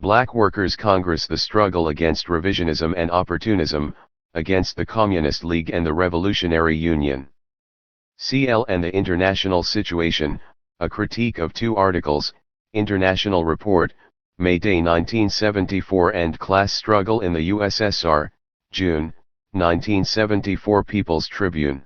Black Workers' Congress. The struggle against revisionism and opportunism, against the Communist League and the Revolutionary Union. CL and the International Situation, a critique of 2 articles, International Report, May-Day 1974 and Class Struggle in the USSR, June, 1974. People's Tribune.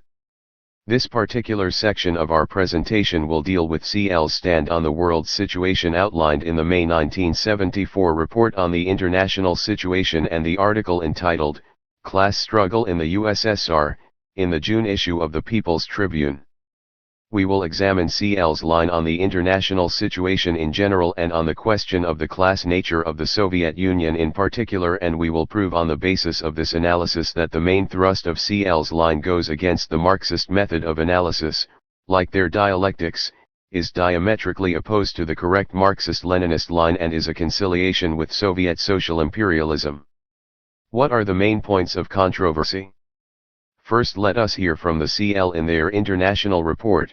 This particular section of our presentation will deal with CL's stand on the world situation outlined in the May 1974 report on the international situation and the article entitled, Class Struggle in the USSR, in the June issue of the People's Tribune. We will examine CL's line on the international situation in general and on the question of the class nature of the Soviet Union in particular, and we will prove on the basis of this analysis that the main thrust of CL's line goes against the Marxist method of analysis, like their dialectics, is diametrically opposed to the correct Marxist-Leninist line and is a conciliation with Soviet social imperialism. What are the main points of controversy? First, let us hear from the CL in their international report.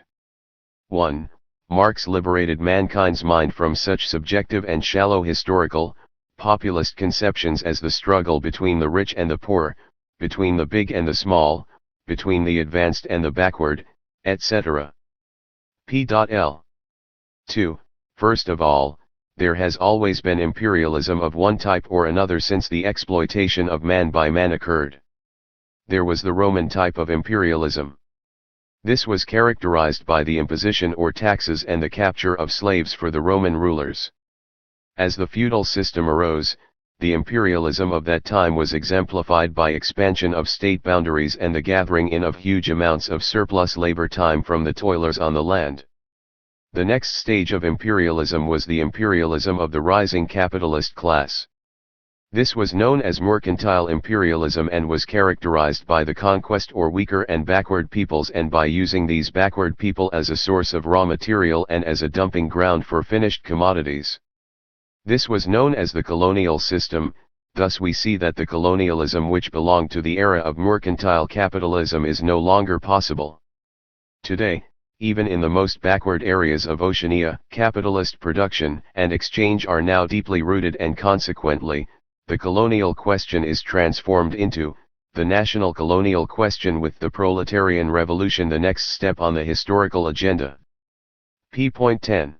1. Marx liberated mankind's mind from such subjective and shallow historical, populist conceptions as the struggle between the rich and the poor, between the big and the small, between the advanced and the backward, etc. P.L. 2. First of all, there has always been imperialism of one type or another since the exploitation of man by man occurred. There was the Roman type of imperialism. This was characterized by the imposition or taxes and the capture of slaves for the Roman rulers. As the feudal system arose, the imperialism of that time was exemplified by expansion of state boundaries and the gathering in of huge amounts of surplus labor time from the toilers on the land. The next stage of imperialism was the imperialism of the rising capitalist class. This was known as mercantile imperialism and was characterized by the conquest or weaker and backward peoples and by using these backward people as a source of raw material and as a dumping ground for finished commodities. This was known as the colonial system. Thus we see that the colonialism which belonged to the era of mercantile capitalism is no longer possible. Today, even in the most backward areas of Oceania, capitalist production and exchange are now deeply rooted, and consequently, the colonial question is transformed into the national colonial question, with the proletarian revolution the next step on the historical agenda. P.10.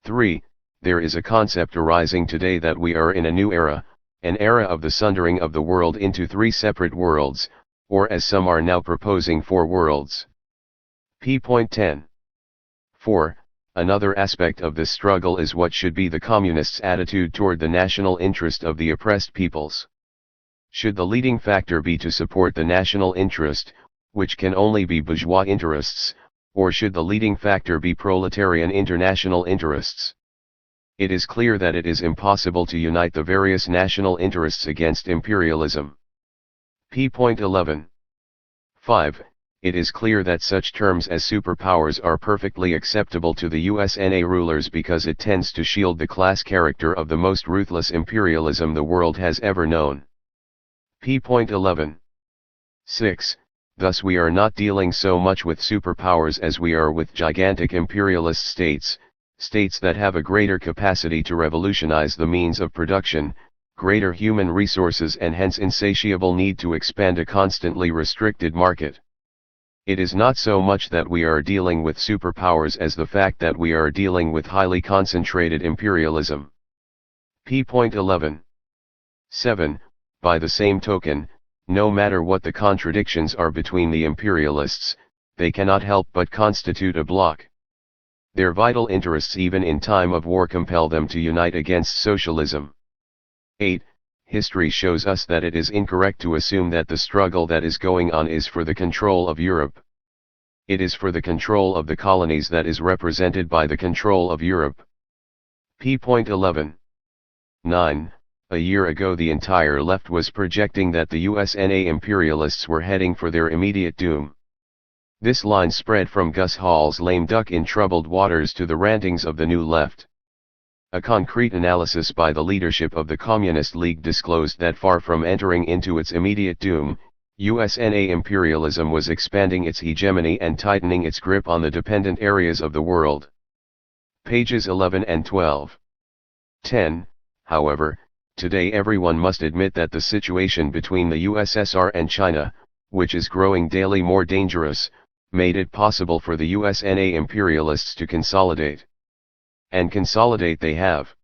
3. There is a concept arising today that we are in a new era, an era of the sundering of the world into 3 separate worlds, or as some are now proposing 4 worlds. P.10. 4. Another aspect of this struggle is what should be the communists' attitude toward the national interest of the oppressed peoples. Should the leading factor be to support the national interest, which can only be bourgeois interests, or should the leading factor be proletarian international interests? It is clear that it is impossible to unite the various national interests against imperialism. P.11. 5. It is clear that such terms as superpowers are perfectly acceptable to the USNA rulers because it tends to shield the class character of the most ruthless imperialism the world has ever known. P.11. 6. Thus we are not dealing so much with superpowers as we are with gigantic imperialist states, states that have a greater capacity to revolutionize the means of production, greater human resources, and hence insatiable need to expand a constantly restricted market. It is not so much that we are dealing with superpowers as the fact that we are dealing with highly concentrated imperialism. P.11. 7. By the same token, no matter what the contradictions are between the imperialists, they cannot help but constitute a bloc. Their vital interests even in time of war compel them to unite against socialism. 8. History shows us that it is incorrect to assume that the struggle that is going on is for the control of Europe. It is for the control of the colonies that is represented by the control of Europe. P.11. 9. A year ago the entire left was projecting that the USNA imperialists were heading for their immediate doom. This line spread from Gus Hall's lame duck in troubled waters to the rantings of the New Left. A concrete analysis by the leadership of the Communist League disclosed that far from entering into its immediate doom, USNA imperialism was expanding its hegemony and tightening its grip on the dependent areas of the world. Pages 11 and 12. 10. However, today everyone must admit that the situation between the USSR and China, which is growing daily more dangerous, made it possible for the USNA imperialists to consolidate. And consolidate they have.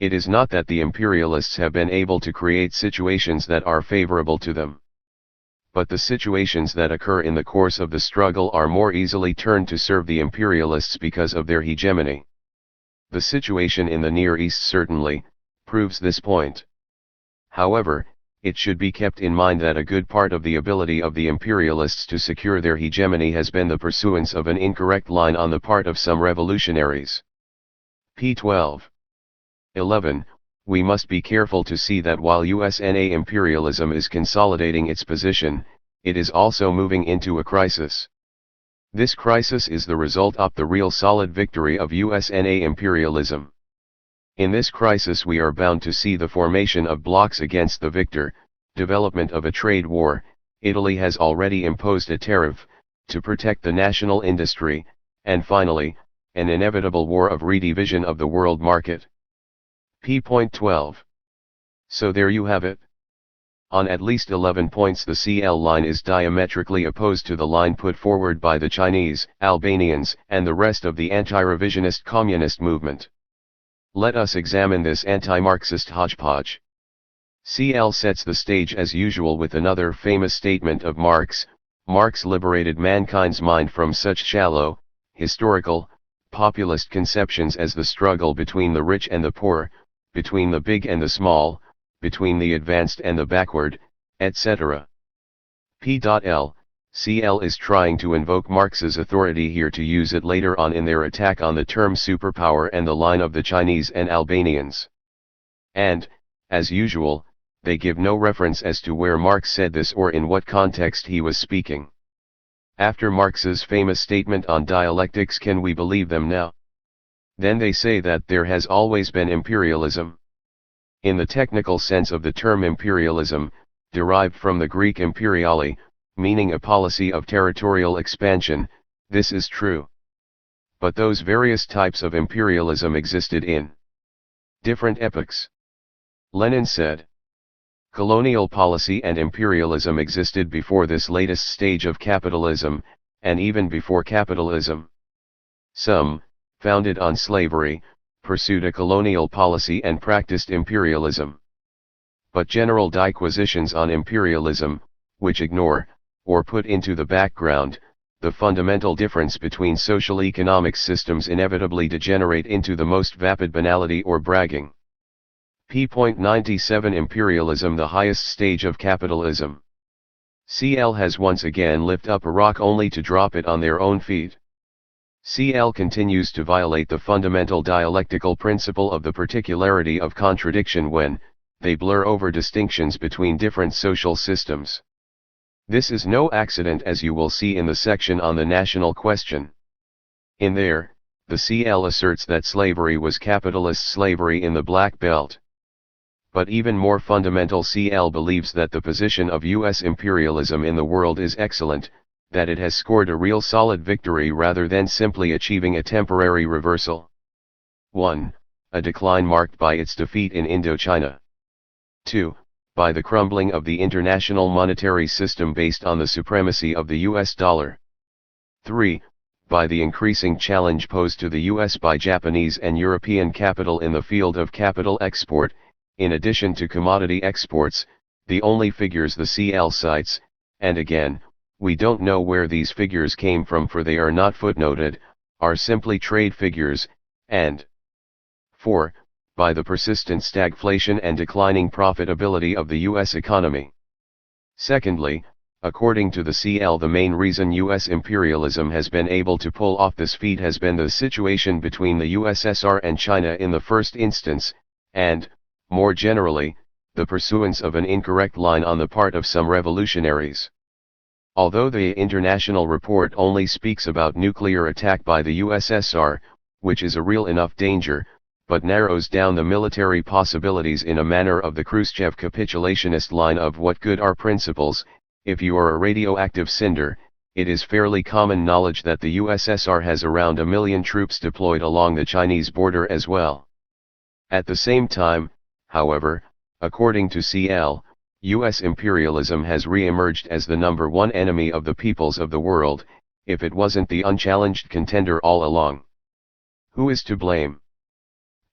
It is not that the imperialists have been able to create situations that are favorable to them. But the situations that occur in the course of the struggle are more easily turned to serve the imperialists because of their hegemony. The situation in the Near East certainly proves this point. However, it should be kept in mind that a good part of the ability of the imperialists to secure their hegemony has been the pursuance of an incorrect line on the part of some revolutionaries. p. 12. 11. We must be careful to see that while USNA imperialism is consolidating its position, it is also moving into a crisis. This crisis is the result of the real solid victory of USNA imperialism. In this crisis we are bound to see the formation of blocs against the victor, development of a trade war. Italy has already imposed a tariff to protect the national industry, and finally, an inevitable war of redivision of the world market. p. 12. So there you have it. On at least 11 points the CL line is diametrically opposed to the line put forward by the Chinese, Albanians, and the rest of the anti-revisionist communist movement. Let us examine this anti-Marxist hodgepodge. CL sets the stage as usual with another famous statement of Marx. Marx liberated mankind's mind from such shallow, historical, populist conceptions as the struggle between the rich and the poor, between the big and the small, between the advanced and the backward, etc. P.L. CL is trying to invoke Marx's authority here to use it later on in their attack on the term superpower and the line of the Chinese and Albanians. And, as usual, they give no reference as to where Marx said this or in what context he was speaking. After Marx's famous statement on dialectics, can we believe them now? Then they say that there has always been imperialism. In the technical sense of the term imperialism, derived from the Greek imperiali, meaning a policy of territorial expansion, this is true. But those various types of imperialism existed in different epochs. Lenin said, colonial policy and imperialism existed before this latest stage of capitalism, and even before capitalism. Some, founded on slavery, pursued a colonial policy and practiced imperialism. But general disquisitions on imperialism, which ignore, or put into the background, the fundamental difference between social economic systems inevitably degenerate into the most vapid banality or bragging. p. 97 Imperialism, the highest stage of capitalism. CL has once again lifted up a rock only to drop it on their own feet. CL continues to violate the fundamental dialectical principle of the particularity of contradiction when they blur over distinctions between different social systems. This is no accident, as you will see in the section on the national question. In there, the CL asserts that slavery was capitalist slavery in the Black Belt. But even more fundamental, CL believes that the position of US imperialism in the world is excellent, that it has scored a real solid victory rather than simply achieving a temporary reversal. 1. A decline marked by its defeat in Indochina. 2. By the crumbling of the international monetary system based on the supremacy of the US dollar. 3. By the increasing challenge posed to the US by Japanese and European capital in the field of capital export, in addition to commodity exports, the only figures the CL cites, and again, we don't know where these figures came from for they are not footnoted, are simply trade figures, and 4. By the persistent stagflation and declining profitability of the US economy. Secondly, according to the CL, the main reason US imperialism has been able to pull off this feat has been the situation between the USSR and China in the first instance, and, more generally, the pursuance of an incorrect line on the part of some revolutionaries. Although the international report only speaks about nuclear attack by the USSR, which is a real enough danger, but narrows down the military possibilities in a manner of the Khrushchev capitulationist line of what good are principles. If you are a radioactive cinder, it is fairly common knowledge that the USSR has around 1 million troops deployed along the Chinese border as well. At the same time, However, according to CL, US imperialism has re-emerged as the number one enemy of the peoples of the world, if it wasn't the unchallenged contender all along. Who is to blame?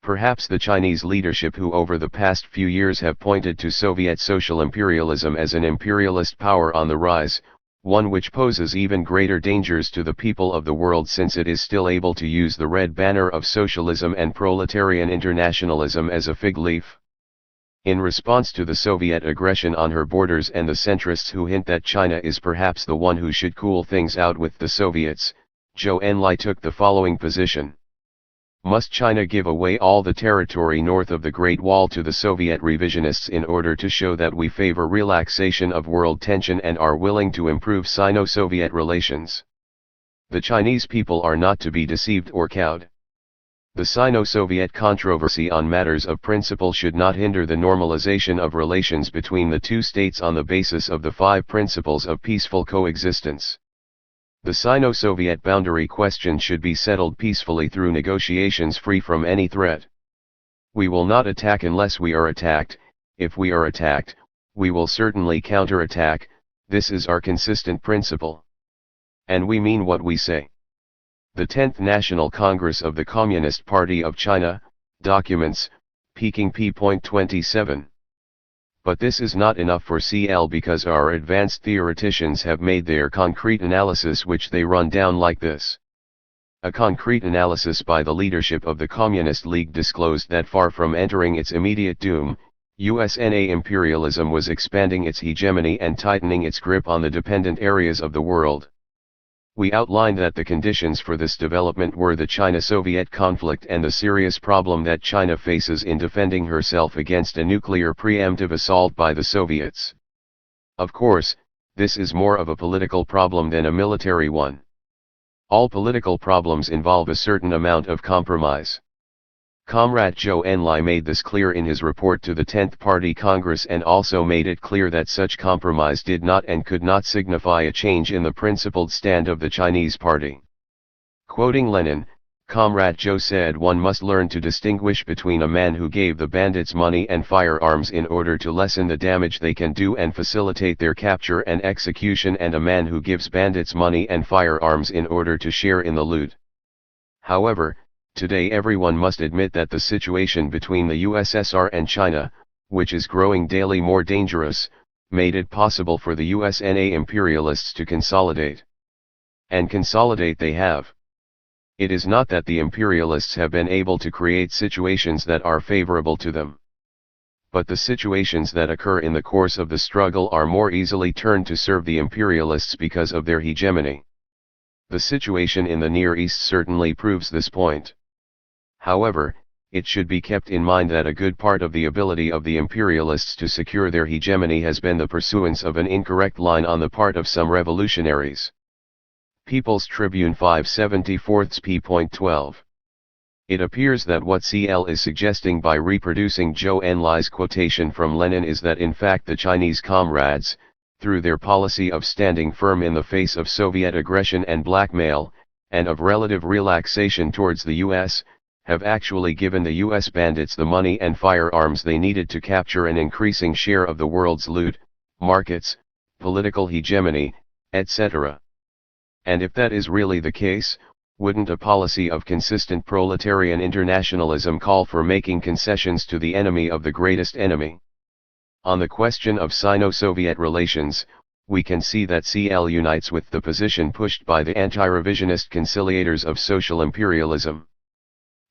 Perhaps the Chinese leadership, who over the past few years have pointed to Soviet social imperialism as an imperialist power on the rise, one which poses even greater dangers to the people of the world since it is still able to use the red banner of socialism and proletarian internationalism as a fig leaf. In response to the Soviet aggression on her borders and the centrists who hint that China is perhaps the one who should cool things out with the Soviets, Zhou Enlai took the following position. Must China give away all the territory north of the Great Wall to the Soviet revisionists in order to show that we favor relaxation of world tension and are willing to improve Sino-Soviet relations? The Chinese people are not to be deceived or cowed. The Sino-Soviet controversy on matters of principle should not hinder the normalization of relations between the two states on the basis of the 5 principles of peaceful coexistence. The Sino-Soviet boundary question should be settled peacefully through negotiations free from any threat. We will not attack unless we are attacked. If we are attacked, we will certainly counterattack. This is our consistent principle. And we mean what we say. The 10th National Congress of the Communist Party of China, documents, Peking p.27. But this is not enough for CL because our advanced theoreticians have made their concrete analysis, which they run down like this. A concrete analysis by the leadership of the Communist League disclosed that far from entering its immediate doom, USNA imperialism was expanding its hegemony and tightening its grip on the dependent areas of the world. We outlined that the conditions for this development were the China-Soviet conflict and the serious problem that China faces in defending herself against a nuclear preemptive assault by the Soviets. Of course, this is more of a political problem than a military one. All political problems involve a certain amount of compromise. Comrade Zhou Enlai made this clear in his report to the 10th Party Congress and also made it clear that such compromise did not and could not signify a change in the principled stand of the Chinese party. Quoting Lenin, Comrade Zhou said, "One must learn to distinguish between a man who gave the bandits money and firearms in order to lessen the damage they can do and facilitate their capture and execution, and a man who gives bandits money and firearms in order to share in the loot." However, today everyone must admit that the situation between the USSR and China, which is growing daily more dangerous, made it possible for the USNA imperialists to consolidate. And consolidate they have. It is not that the imperialists have been able to create situations that are favorable to them. But the situations that occur in the course of the struggle are more easily turned to serve the imperialists because of their hegemony. The situation in the Near East certainly proves this point. However, it should be kept in mind that a good part of the ability of the imperialists to secure their hegemony has been the pursuance of an incorrect line on the part of some revolutionaries. People's Tribune 574 p.12. It appears that what CL is suggesting by reproducing Zhou Enlai's quotation from Lenin is that in fact the Chinese comrades, through their policy of standing firm in the face of Soviet aggression and blackmail, and of relative relaxation towards the US, have actually given the US bandits the money and firearms they needed to capture an increasing share of the world's loot, markets, political hegemony, etc. And if that is really the case, wouldn't a policy of consistent proletarian internationalism call for making concessions to the enemy of the greatest enemy? On the question of Sino-Soviet relations, we can see that CL unites with the position pushed by the anti-revisionist conciliators of social imperialism.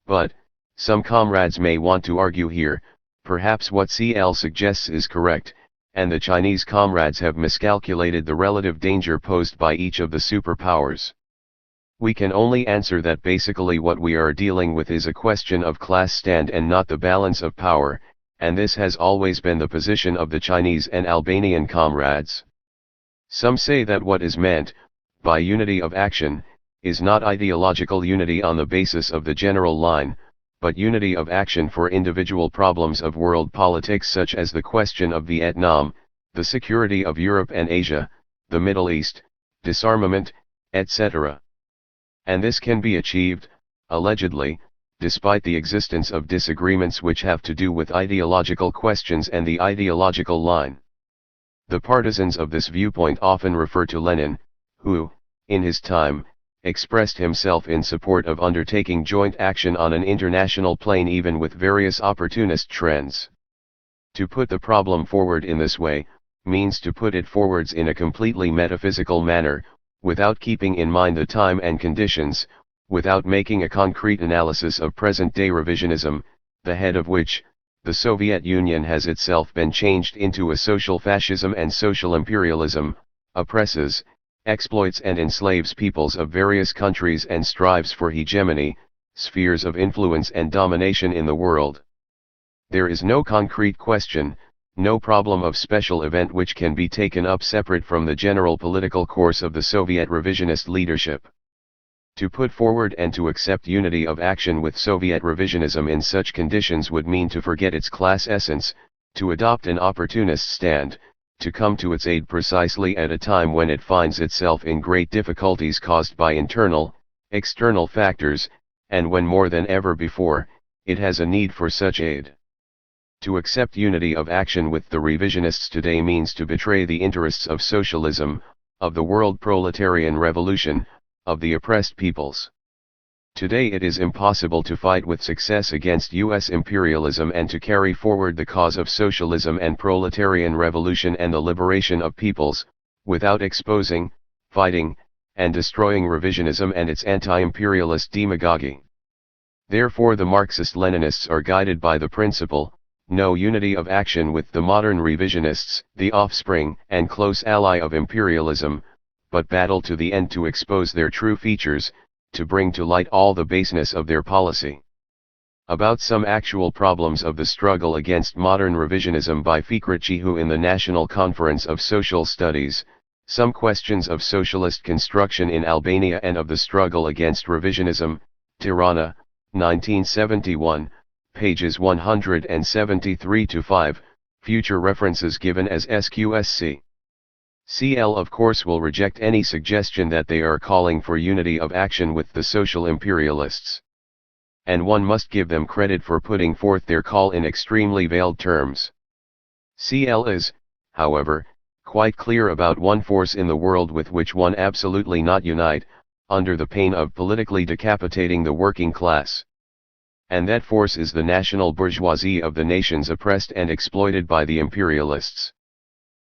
But, some comrades may want to argue here, perhaps what CL suggests is correct, and the Chinese comrades have miscalculated the relative danger posed by each of the superpowers. We can only answer that basically what we are dealing with is a question of class stand and not the balance of power, and this has always been the position of the Chinese and Albanian comrades. Some say that what is meant by unity of action is not ideological unity on the basis of the general line, but unity of action for individual problems of world politics such as the question of Vietnam, the security of Europe and Asia, the Middle East, disarmament, etc. And this can be achieved, allegedly, despite the existence of disagreements which have to do with ideological questions and the ideological line. The partisans of this viewpoint often refer to Lenin, who, in his time, expressed himself in support of undertaking joint action on an international plane even with various opportunist trends. To put the problem forward in this way, means to put it forwards in a completely metaphysical manner, without keeping in mind the time and conditions, without making a concrete analysis of present-day revisionism, the head of which, the Soviet Union, has itself been changed into a social fascism and social imperialism, oppresses, exploits and enslaves peoples of various countries and strives for hegemony, spheres of influence and domination in the world. There is no concrete question, no problem of special event which can be taken up separate from the general political course of the Soviet revisionist leadership. To put forward and to accept unity of action with Soviet revisionism in such conditions would mean to forget its class essence, to adopt an opportunist stand, to come to its aid precisely at a time when it finds itself in great difficulties caused by internal, external factors, and when more than ever before, it has a need for such aid. To accept unity of action with the revisionists today means to betray the interests of socialism, of the world proletarian revolution, of the oppressed peoples. Today it is impossible to fight with success against US imperialism and to carry forward the cause of socialism and proletarian revolution and the liberation of peoples, without exposing, fighting, and destroying revisionism and its anti-imperialist demagogy. Therefore the Marxist-Leninists are guided by the principle, no unity of action with the modern revisionists, the offspring and close ally of imperialism, but battle to the end to expose their true features, to bring to light all the baseness of their policy. About some actual problems of the struggle against modern revisionism by Fikretçi in the National Conference of Social Studies, some questions of socialist construction in Albania and of the struggle against revisionism, Tirana, 1971, pages 173-5, future references given as SQSC. CL of course will reject any suggestion that they are calling for unity of action with the social imperialists. And one must give them credit for putting forth their call in extremely veiled terms. CL is, however, quite clear about one force in the world with which one absolutely not unite, under the pain of politically decapitating the working class. And that force is the national bourgeoisie of the nations oppressed and exploited by the imperialists.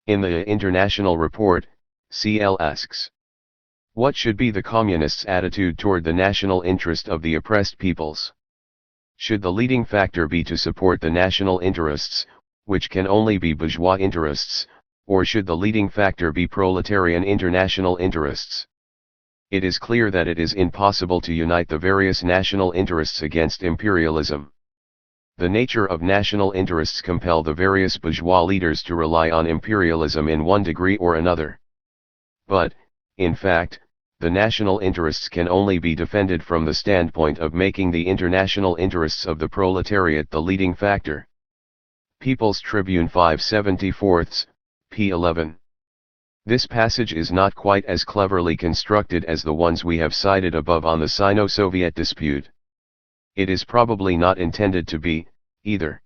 In the International Report, CL asks, what should be the communists' attitude toward the national interest of the oppressed peoples? Should the leading factor be to support the national interests, which can only be bourgeois interests, or should the leading factor be proletarian international interests? It is clear that it is impossible to unite the various national interests against imperialism. The nature of national interests compel the various bourgeois leaders to rely on imperialism in one degree or another. But, in fact, the national interests can only be defended from the standpoint of making the international interests of the proletariat the leading factor. People's Tribune 574, p. 11. This passage is not quite as cleverly constructed as the ones we have cited above on the Sino-Soviet dispute. It is probably not intended to be, either.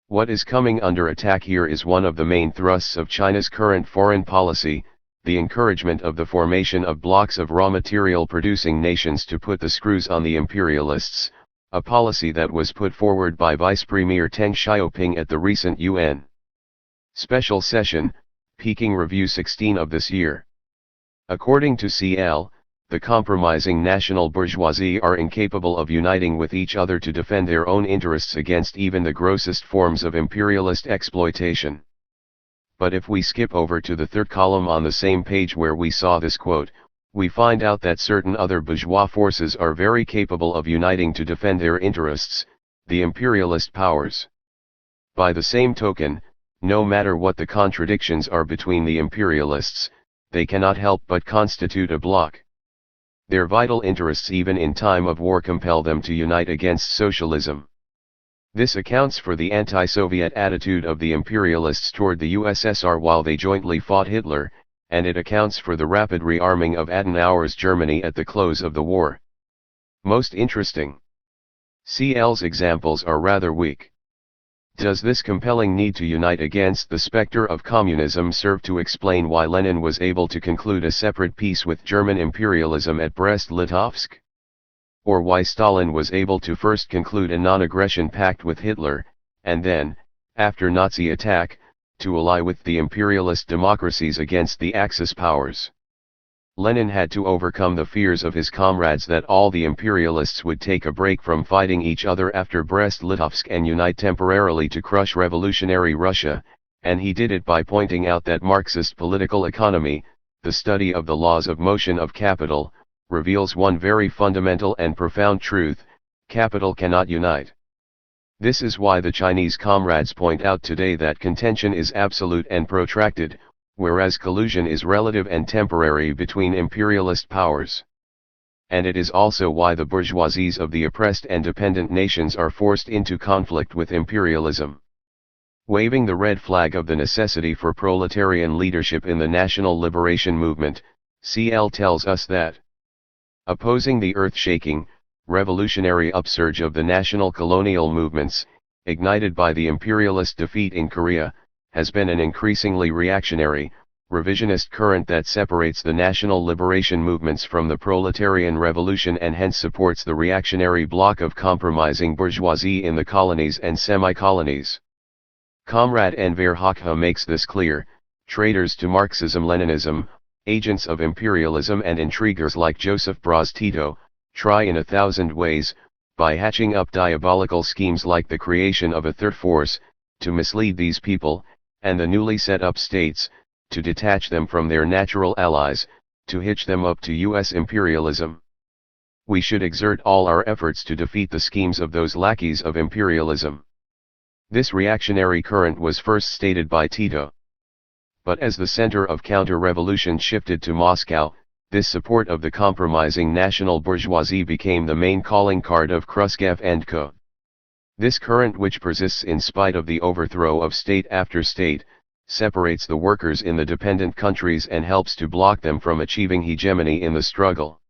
What is coming under attack here is one of the main thrusts of China's current foreign policy, the encouragement of the formation of blocks of raw material producing nations to put the screws on the imperialists, a policy that was put forward by Vice Premier Deng Xiaoping at the recent UN Special Session, Peking Review 16 of this year. According to CL, the compromising national bourgeoisie are incapable of uniting with each other to defend their own interests against even the grossest forms of imperialist exploitation. But if we skip over to the third column on the same page where we saw this quote, we find out that certain other bourgeois forces are very capable of uniting to defend their interests, the imperialist powers. By the same token, no matter what the contradictions are between the imperialists, they cannot help but constitute a bloc. Their vital interests even in time of war compel them to unite against socialism. This accounts for the anti-Soviet attitude of the imperialists toward the USSR while they jointly fought Hitler, and it accounts for the rapid rearming of Adenauer's Germany at the close of the war. Most interesting. CL's examples are rather weak. Does this compelling need to unite against the specter of communism serve to explain why Lenin was able to conclude a separate peace with German imperialism at Brest-Litovsk? Or why Stalin was able to first conclude a non-aggression pact with Hitler, and then, after Nazi attack, to ally with the imperialist democracies against the Axis powers? Lenin had to overcome the fears of his comrades that all the imperialists would take a break from fighting each other after Brest-Litovsk and unite temporarily to crush revolutionary Russia, and he did it by pointing out that Marxist political economy, the study of the laws of motion of capital, reveals one very fundamental and profound truth: capital cannot unite. This is why the Chinese comrades point out today that contention is absolute and protracted, whereas collusion is relative and temporary between imperialist powers. And it is also why the bourgeoisies of the oppressed and dependent nations are forced into conflict with imperialism. Waving the red flag of the necessity for proletarian leadership in the national liberation movement, CL tells us that opposing the earth-shaking, revolutionary upsurge of the national colonial movements, ignited by the imperialist defeat in Korea, has been an increasingly reactionary, revisionist current that separates the national liberation movements from the proletarian revolution and hence supports the reactionary bloc of compromising bourgeoisie in the colonies and semi-colonies. Comrade Enver Hoxha makes this clear: traitors to Marxism-Leninism, agents of imperialism and intriguers like Joseph Broz Tito, try in 1,000 ways, by hatching up diabolical schemes like the creation of a third force, to mislead these people, and the newly set up states, to detach them from their natural allies, to hitch them up to US imperialism. We should exert all our efforts to defeat the schemes of those lackeys of imperialism. This reactionary current was first stated by Tito. But as the center of counter-revolution shifted to Moscow, this support of the compromising national bourgeoisie became the main calling card of Khrushchev and co. This current, which persists in spite of the overthrow of state after state, separates the workers in the dependent countries and helps to block them from achieving hegemony in the struggle.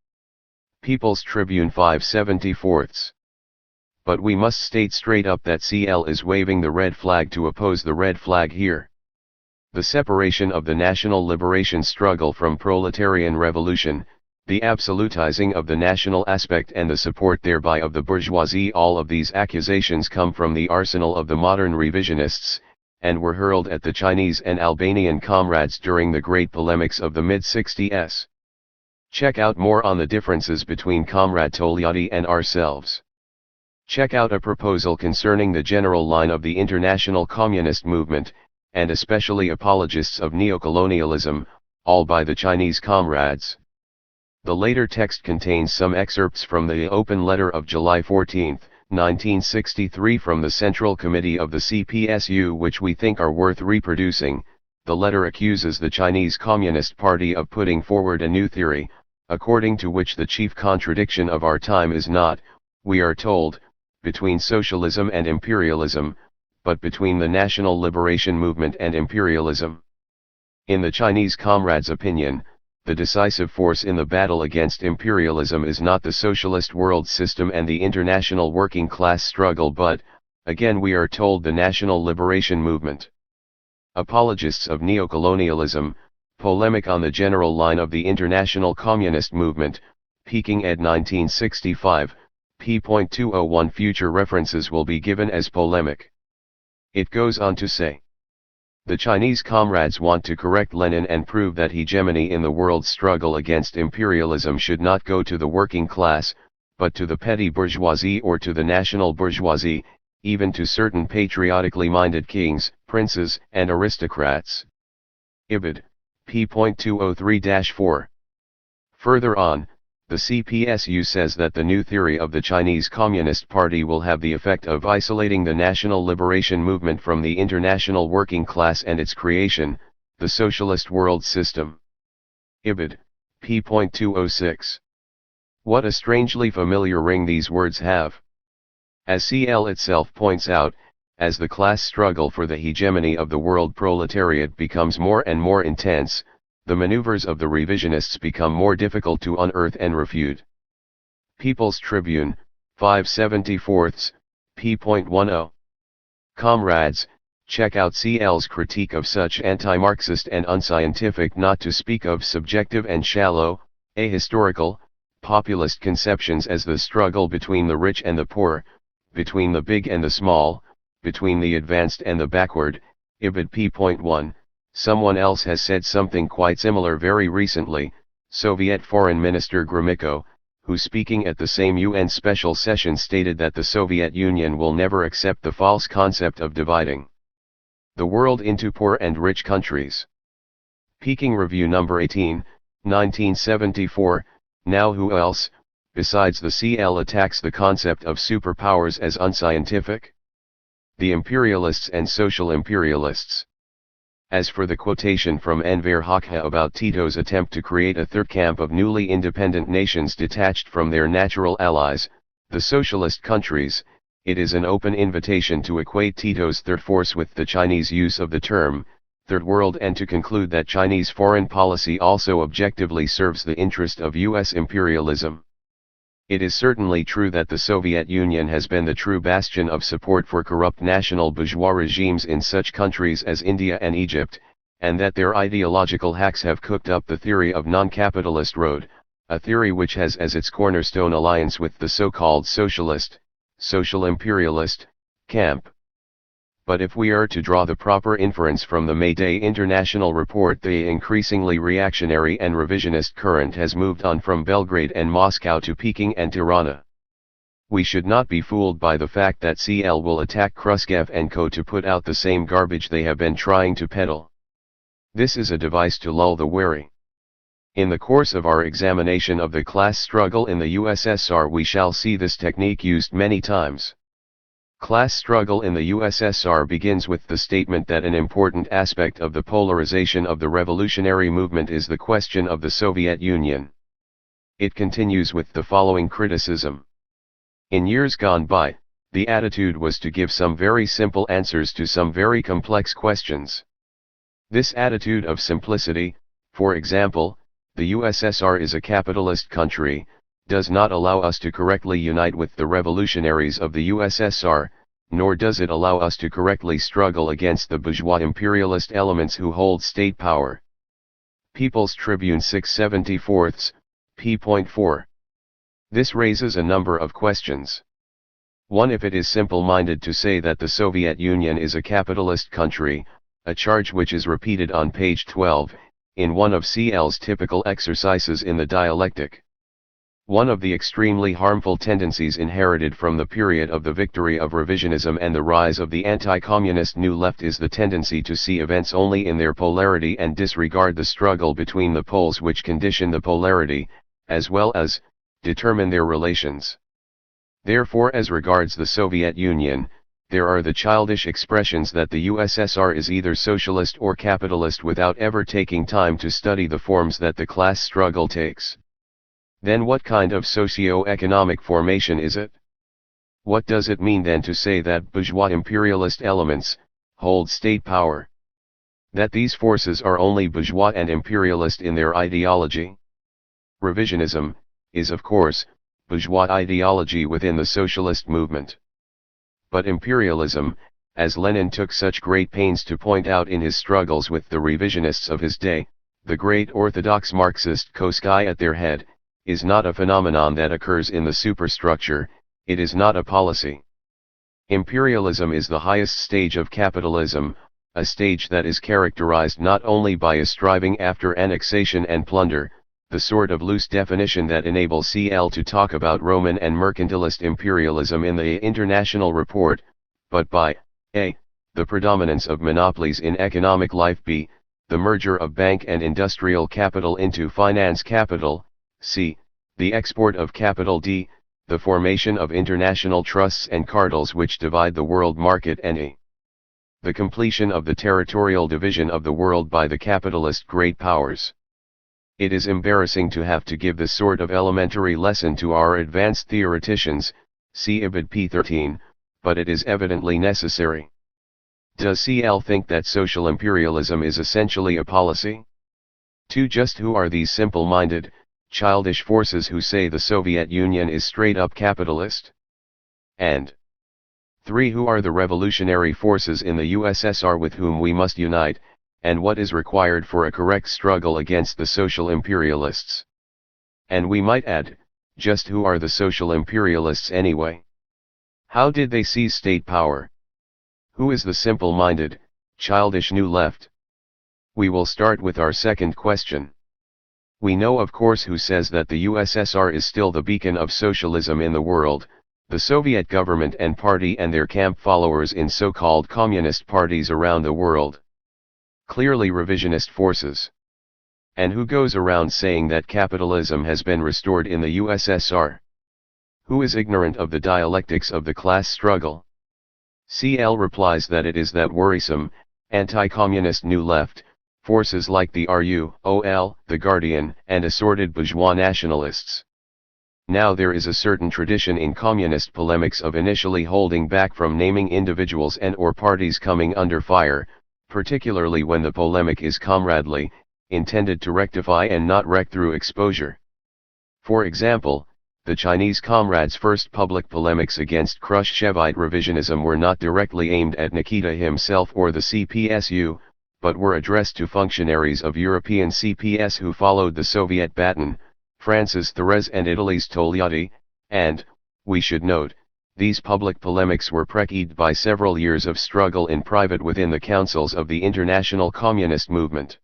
People's Tribune 574. But we must state straight up that CL is waving the red flag to oppose the red flag here. The separation of the national liberation struggle from proletarian revolution, the absolutizing of the national aspect and the support thereby of the bourgeoisie, all of these accusations come from the arsenal of the modern revisionists, and were hurled at the Chinese and Albanian comrades during the great polemics of the mid-60s. Check out more on the differences between Comrade Togliatti and ourselves. Check out a proposal concerning the general line of the international communist movement, and especially apologists of neocolonialism, all by the Chinese comrades. The later text contains some excerpts from the open letter of July 14, 1963 from the Central Committee of the CPSU, which we think are worth reproducing. The letter accuses the Chinese Communist Party of putting forward a new theory, according to which the chief contradiction of our time is not, we are told, between socialism and imperialism, but between the national liberation movement and imperialism. In the Chinese comrades' opinion, the decisive force in the battle against imperialism is not the socialist world system and the international working class struggle but, again we are told, the national liberation movement. Apologists of neocolonialism, polemic on the general line of the international communist movement, Peking ed. 1965, p.201. Future references will be given as polemic. It goes on to say, the Chinese comrades want to correct Lenin and prove that hegemony in the world struggle against imperialism should not go to the working class, but to the petty bourgeoisie or to the national bourgeoisie, even to certain patriotically minded kings, princes, and aristocrats. Ibid. p.203-4. Further on, the CPSU says that the new theory of the Chinese Communist Party will have the effect of isolating the national liberation movement from the international working class and its creation, the socialist world system. Ibid. p.206. What a strangely familiar ring these words have. As CL itself points out, as the class struggle for the hegemony of the world proletariat becomes more and more intense, the maneuvers of the revisionists become more difficult to unearth and refute. People's Tribune, 5/74, p.10. Comrades, check out CL's critique of such anti-Marxist and unscientific, not to speak of subjective and shallow, ahistorical, populist conceptions as the struggle between the rich and the poor, between the big and the small, between the advanced and the backward. Ibid p.1. Someone else has said something quite similar very recently, Soviet Foreign Minister Gromyko, who speaking at the same UN special session stated that the Soviet Union will never accept the false concept of dividing the world into poor and rich countries. Peking Review number 18, 1974. Now who else, besides the CL, attacks the concept of superpowers as unscientific? The imperialists and social imperialists. As for the quotation from Enver Hoxha about Tito's attempt to create a third camp of newly independent nations detached from their natural allies, the socialist countries, it is an open invitation to equate Tito's third force with the Chinese use of the term Third World, and to conclude that Chinese foreign policy also objectively serves the interest of US imperialism. It is certainly true that the Soviet Union has been the true bastion of support for corrupt national bourgeois regimes in such countries as India and Egypt, and that their ideological hacks have cooked up the theory of non-capitalist road, a theory which has as its cornerstone alliance with the so-called socialist, social imperialist, camp. But if we are to draw the proper inference from the May Day International report, the increasingly reactionary and revisionist current has moved on from Belgrade and Moscow to Peking and Tirana. We should not be fooled by the fact that CL will attack Khrushchev and co. to put out the same garbage they have been trying to peddle. This is a device to lull the wary. In the course of our examination of the class struggle in the USSR, we shall see this technique used many times. Class struggle in the USSR begins with the statement that an important aspect of the polarization of the revolutionary movement is the question of the Soviet Union. It continues with the following criticism. In years gone by, the attitude was to give some very simple answers to some very complex questions. This attitude of simplicity, for example, the USSR is a capitalist country, does not allow us to correctly unite with the revolutionaries of the USSR, nor does it allow us to correctly struggle against the bourgeois imperialist elements who hold state power. People's Tribune 6/74, p.4. This raises a number of questions. 1. If it is simple-minded to say that the Soviet Union is a capitalist country, a charge which is repeated on page 12, in one of CL's typical exercises in the dialectic. One of the extremely harmful tendencies inherited from the period of the victory of revisionism and the rise of the anti-communist New Left is the tendency to see events only in their polarity and disregard the struggle between the poles which condition the polarity, as well as determine their relations. Therefore, as regards the Soviet Union, there are the childish expressions that the USSR is either socialist or capitalist without ever taking time to study the forms that the class struggle takes. Then what kind of socio-economic formation is it? What does it mean then to say that bourgeois imperialist elements hold state power? That these forces are only bourgeois and imperialist in their ideology? Revisionism is, of course, bourgeois ideology within the socialist movement. But imperialism, as Lenin took such great pains to point out in his struggles with the revisionists of his day, the great orthodox Marxist Koski at their head, is not a phenomenon that occurs in the superstructure, it is not a policy. Imperialism is the highest stage of capitalism, a stage that is characterized not only by a striving after annexation and plunder, the sort of loose definition that enables CL to talk about Roman and mercantilist imperialism in the international report, but by a. the predominance of monopolies in economic life, b. the merger of bank and industrial capital into finance capital, c. the export of capital, d. the formation of international trusts and cartels which divide the world market, and e. the completion of the territorial division of the world by the capitalist great powers. It is embarrassing to have to give this sort of elementary lesson to our advanced theoreticians, see Ibid p13, but it is evidently necessary. Does CL think that social imperialism is essentially a policy? 2. Just who are these simple-minded, childish forces who say the Soviet Union is straight-up capitalist? And 3. Who are the revolutionary forces in the USSR with whom we must unite, and what is required for a correct struggle against the social imperialists? And we might add, just who are the social imperialists anyway? How did they seize state power? Who is the simple-minded, childish New Left? We will start with our second question. We know of course who says that the USSR is still the beacon of socialism in the world, the Soviet government and party and their camp followers in so-called communist parties around the world. Clearly revisionist forces. And who goes around saying that capitalism has been restored in the USSR? Who is ignorant of the dialectics of the class struggle? CL replies that it is that worrisome, anti-communist New Left, forces like the RUOL, the Guardian, and assorted bourgeois nationalists. Now there is a certain tradition in communist polemics of initially holding back from naming individuals and or parties coming under fire, particularly when the polemic is comradely, intended to rectify and not wreck through exposure. For example, the Chinese comrades' first public polemics against Khrushchevite revisionism were not directly aimed at Nikita himself or the CPSU, but were addressed to functionaries of European CPS who followed the Soviet baton, France's Thérèse and Italy's Togliatti, and, we should note, these public polemics were preceded by several years of struggle in private within the councils of the international communist movement.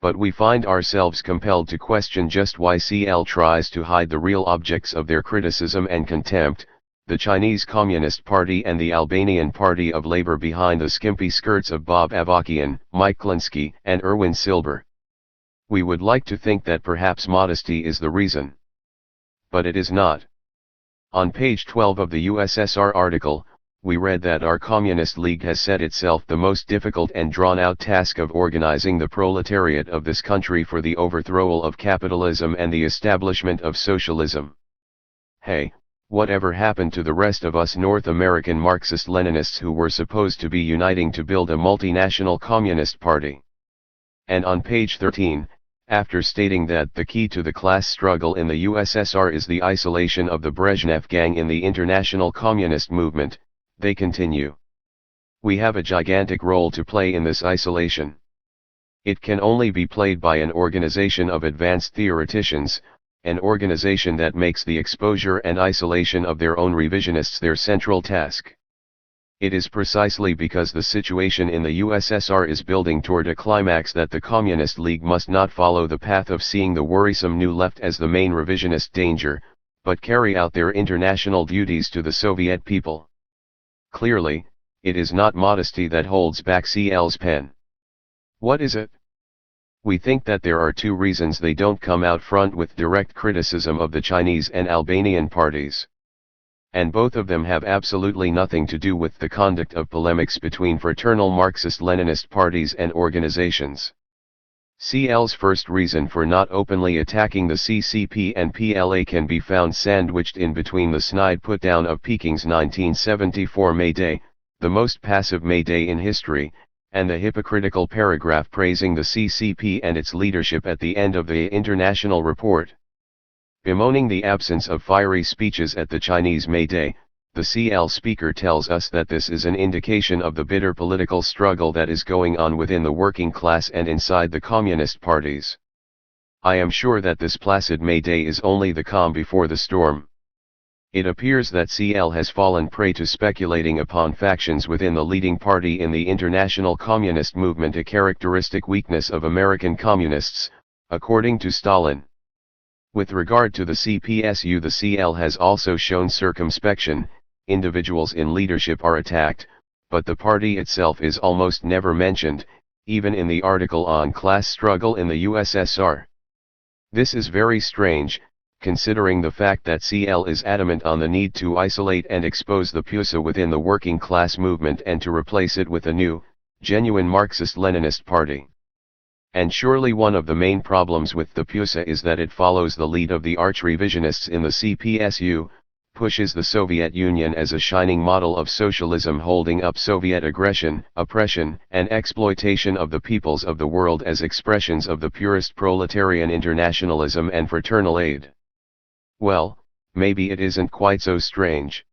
But we find ourselves compelled to question just why CL tries to hide the real objects of their criticism and contempt, the Chinese Communist Party and the Albanian Party of Labour behind the skimpy skirts of Bob Avakian, Mike Klinsky, and Erwin Silber. We would like to think that perhaps modesty is the reason. But it is not. On page 12 of the USSR article, we read that our Communist League has set itself the most difficult and drawn-out task of organizing the proletariat of this country for the overthrow of capitalism and the establishment of socialism. Hey, whatever happened to the rest of us North American Marxist-Leninists who were supposed to be uniting to build a multinational communist party? And on page 13, after stating that the key to the class struggle in the USSR is the isolation of the Brezhnev gang in the international communist movement, they continue. We have a gigantic role to play in this isolation. It can only be played by an organization of advanced theoreticians, an organization that makes the exposure and isolation of their own revisionists their central task. It is precisely because the situation in the USSR is building toward a climax that the Communist League must not follow the path of seeing the worrisome New Left as the main revisionist danger, but carry out their international duties to the Soviet people. Clearly, it is not modesty that holds back CL's pen. What is it? We think that there are two reasons they don't come out front with direct criticism of the Chinese and Albanian parties. And both of them have absolutely nothing to do with the conduct of polemics between fraternal Marxist-Leninist parties and organizations. CL's first reason for not openly attacking the CCP and PLA can be found sandwiched in between the snide put-down of Peking's 1974 May Day, the most passive May Day in history, and the hypocritical paragraph praising the CCP and its leadership at the end of the international report. Bemoaning the absence of fiery speeches at the Chinese May Day, the CL speaker tells us that this is an indication of the bitter political struggle that is going on within the working class and inside the communist parties. I am sure that this placid May Day is only the calm before the storm. It appears that CL has fallen prey to speculating upon factions within the leading party in the international communist movement, a characteristic weakness of American communists, according to Stalin. With regard to the CPSU, the CL has also shown circumspection. Individuals in leadership are attacked, but the party itself is almost never mentioned, even in the article on class struggle in the USSR. This is very strange, considering the fact that CL is adamant on the need to isolate and expose the PUSA within the working class movement and to replace it with a new, genuine Marxist-Leninist party. And surely one of the main problems with the PUSA is that it follows the lead of the arch-revisionists in the CPSU, pushes the Soviet Union as a shining model of socialism, holding up Soviet aggression, oppression, and exploitation of the peoples of the world as expressions of the purest proletarian internationalism and fraternal aid. Well, maybe it isn't quite so strange.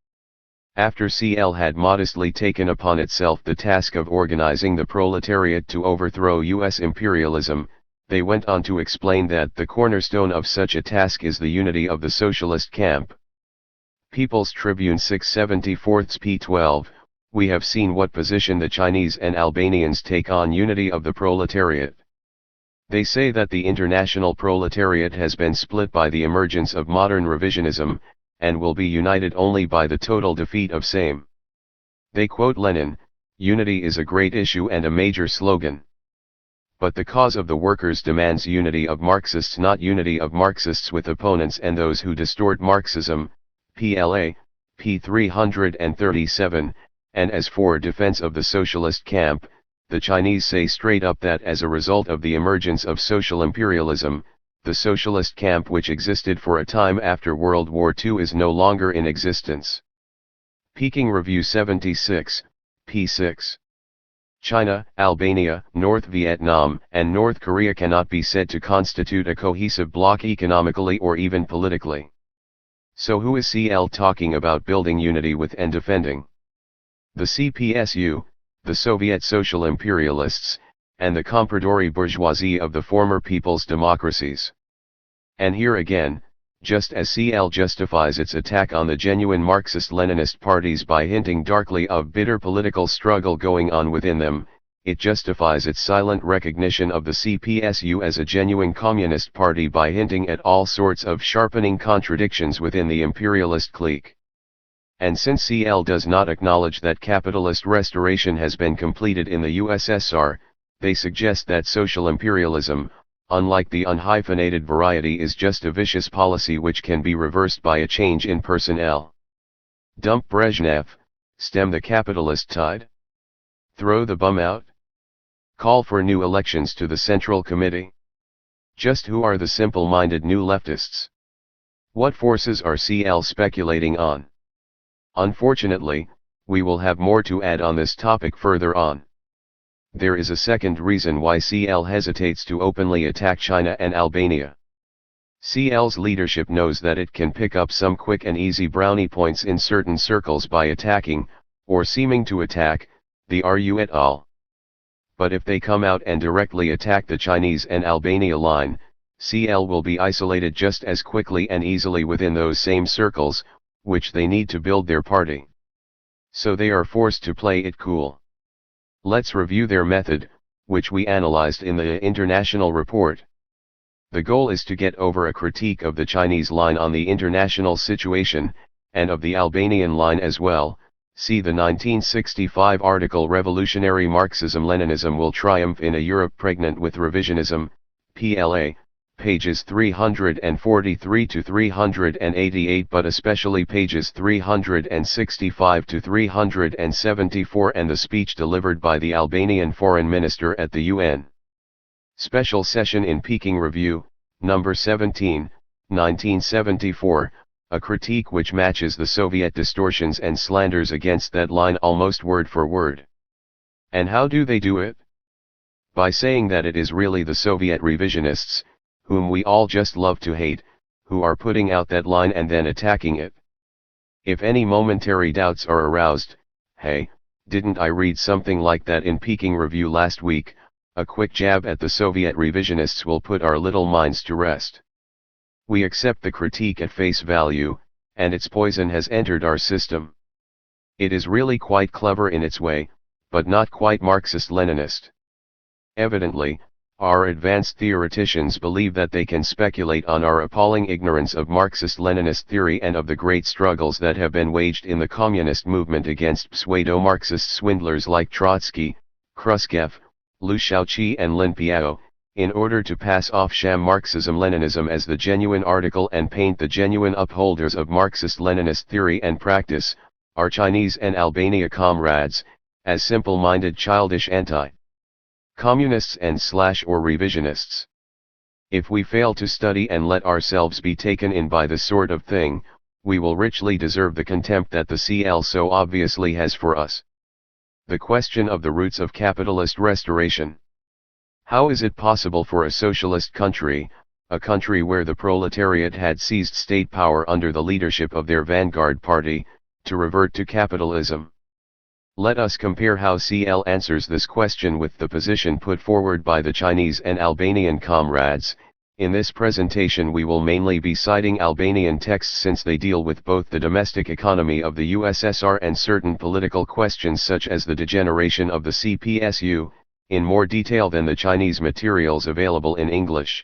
After CL had modestly taken upon itself the task of organizing the proletariat to overthrow US imperialism, they went on to explain that the cornerstone of such a task is the unity of the socialist camp. People's Tribune 674 p. 12, we have seen what position the Chinese and Albanians take on unity of the proletariat. They say that the international proletariat has been split by the emergence of modern revisionism, and will be united only by the total defeat of same. They quote Lenin, "Unity is a great issue and a major slogan. But the cause of the workers demands unity of Marxists, not unity of Marxists with opponents and those who distort Marxism." PLA, p. 337, and as for defense of the socialist camp, the Chinese say straight up that as a result of the emergence of social imperialism, the socialist camp which existed for a time after World War II is no longer in existence. Peking Review 76, p. 6. China, Albania, North Vietnam, and North Korea cannot be said to constitute a cohesive bloc economically or even politically. So who is CL talking about building unity with and defending? The CPSU, the Soviet social imperialists, and the compradori bourgeoisie of the former people's democracies. And here again, just as CL justifies its attack on the genuine Marxist-Leninist parties by hinting darkly of bitter political struggle going on within them, it justifies its silent recognition of the CPSU as a genuine communist party by hinting at all sorts of sharpening contradictions within the imperialist clique. And since CL does not acknowledge that capitalist restoration has been completed in the USSR, they suggest that social imperialism, unlike the unhyphenated variety, is just a vicious policy which can be reversed by a change in personnel. Dump Brezhnev, stem the capitalist tide? Throw the bum out? Call for new elections to the Central Committee? Just who are the simple-minded new leftists? What forces are CL speculating on? Unfortunately, we will have more to add on this topic further on. There is a second reason why CL hesitates to openly attack China and Albania. CL's leadership knows that it can pick up some quick and easy brownie points in certain circles by attacking, or seeming to attack, the RU et al. But if they come out and directly attack the Chinese and Albania line, CL will be isolated just as quickly and easily within those same circles, which they need to build their party. So they are forced to play it cool. Let's review their method, which we analyzed in the international report. The goal is to get over a critique of the Chinese line on the international situation, and of the Albanian line as well. See the 1965 article Revolutionary Marxism-Leninism Will Triumph in a Europe Pregnant with Revisionism, PLA, pages 343 to 388, but especially pages 365 to 374, and the speech delivered by the Albanian foreign minister at the UN. Special session in Peking Review, number 17, 1974, a critique which matches the Soviet distortions and slanders against that line almost word for word. And how do they do it? By saying that it is really the Soviet revisionists, whom we all just love to hate, who are putting out that line and then attacking it. If any momentary doubts are aroused, hey, didn't I read something like that in Peking Review last week? A quick jab at the Soviet revisionists will put our little minds to rest. We accept the critique at face value, and its poison has entered our system. It is really quite clever in its way, but not quite Marxist-Leninist. Evidently, our advanced theoreticians believe that they can speculate on our appalling ignorance of Marxist-Leninist theory and of the great struggles that have been waged in the communist movement against pseudo-Marxist swindlers like Trotsky, Khrushchev, Liu Shaoqi and Lin Piao, in order to pass off sham Marxism-Leninism as the genuine article and paint the genuine upholders of Marxist-Leninist theory and practice, our Chinese and Albania comrades, as simple-minded childish anti-communists and /or revisionists. If we fail to study and let ourselves be taken in by this sort of thing, we will richly deserve the contempt that the CL so obviously has for us. The question of the roots of capitalist restoration. How is it possible for a socialist country, a country where the proletariat had seized state power under the leadership of their vanguard party, to revert to capitalism? Let us compare how CL answers this question with the position put forward by the Chinese and Albanian comrades. In this presentation we will mainly be citing Albanian texts since they deal with both the domestic economy of the USSR and certain political questions such as the degeneration of the CPSU, in more detail than the Chinese materials available in English.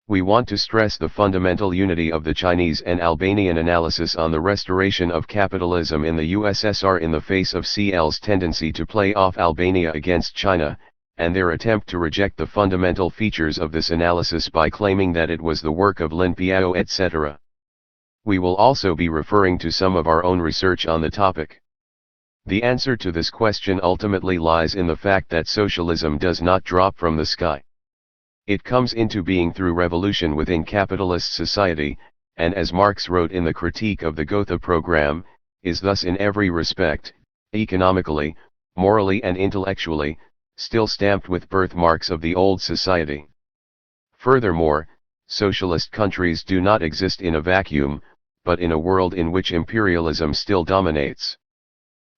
We want to stress the fundamental unity of the Chinese and Albanian analysis on the restoration of capitalism in the USSR in the face of CL's tendency to play off Albania against China, and their attempt to reject the fundamental features of this analysis by claiming that it was the work of Lin Piao etc. We will also be referring to some of our own research on the topic. The answer to this question ultimately lies in the fact that socialism does not drop from the sky. It comes into being through revolution within capitalist society, and as Marx wrote in the Critique of the Gotha Program, is thus in every respect, economically, morally and intellectually, still stamped with birthmarks of the old society. Furthermore, socialist countries do not exist in a vacuum, but in a world in which imperialism still dominates.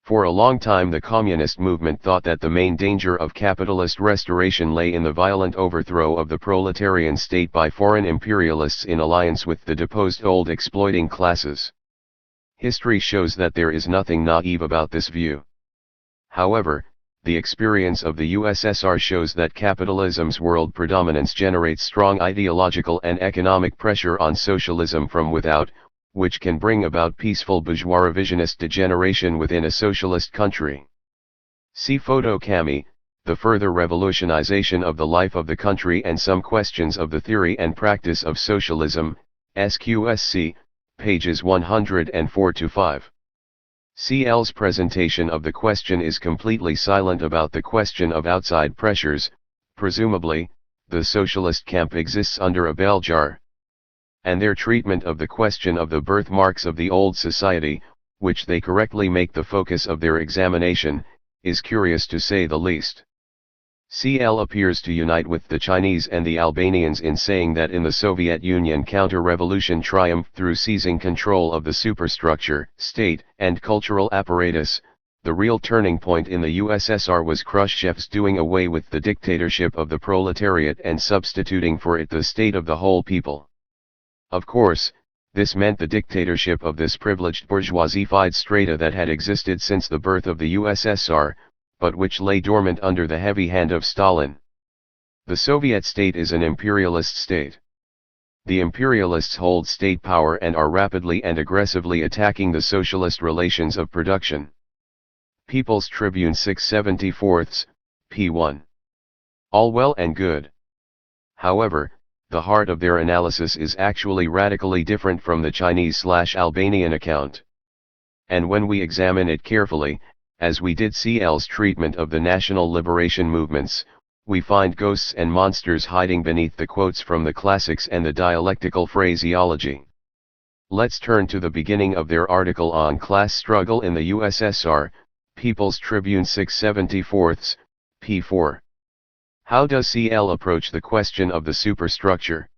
For a long time the communist movement thought that the main danger of capitalist restoration lay in the violent overthrow of the proletarian state by foreign imperialists in alliance with the deposed old exploiting classes. History shows that there is nothing naive about this view. However, the experience of the USSR shows that capitalism's world predominance generates strong ideological and economic pressure on socialism from without, which can bring about peaceful bourgeois revisionist degeneration within a socialist country. See Photo Cami, The Further Revolutionization of the Life of the Country and Some Questions of the Theory and Practice of Socialism, SQSC, pages 104-5. CL's presentation of the question is completely silent about the question of outside pressures. Presumably, the socialist camp exists under a bell jar. And their treatment of the question of the birthmarks of the old society, which they correctly make the focus of their examination, is curious to say the least. CL appears to unite with the Chinese and the Albanians in saying that in the Soviet Union counter-revolution triumphed through seizing control of the superstructure, state, and cultural apparatus. The real turning point in the USSR was Khrushchev's doing away with the dictatorship of the proletariat and substituting for it the state of the whole people. Of course, this meant the dictatorship of this privileged bourgeoisified strata that had existed since the birth of the USSR, but which lay dormant under the heavy hand of Stalin. The Soviet state is an imperialist state. The imperialists hold state power and are rapidly and aggressively attacking the socialist relations of production. People's Tribune 6/74, p. 1. All well and good. However, the heart of their analysis is actually radically different from the Chinese/Albanian account. And when we examine it carefully, as we did CL's treatment of the national liberation movements, we find ghosts and monsters hiding beneath the quotes from the classics and the dialectical phraseology. Let's turn to the beginning of their article on class struggle in the USSR, People's Tribune 6/74, p. 4. How does CL approach the question of the superstructure?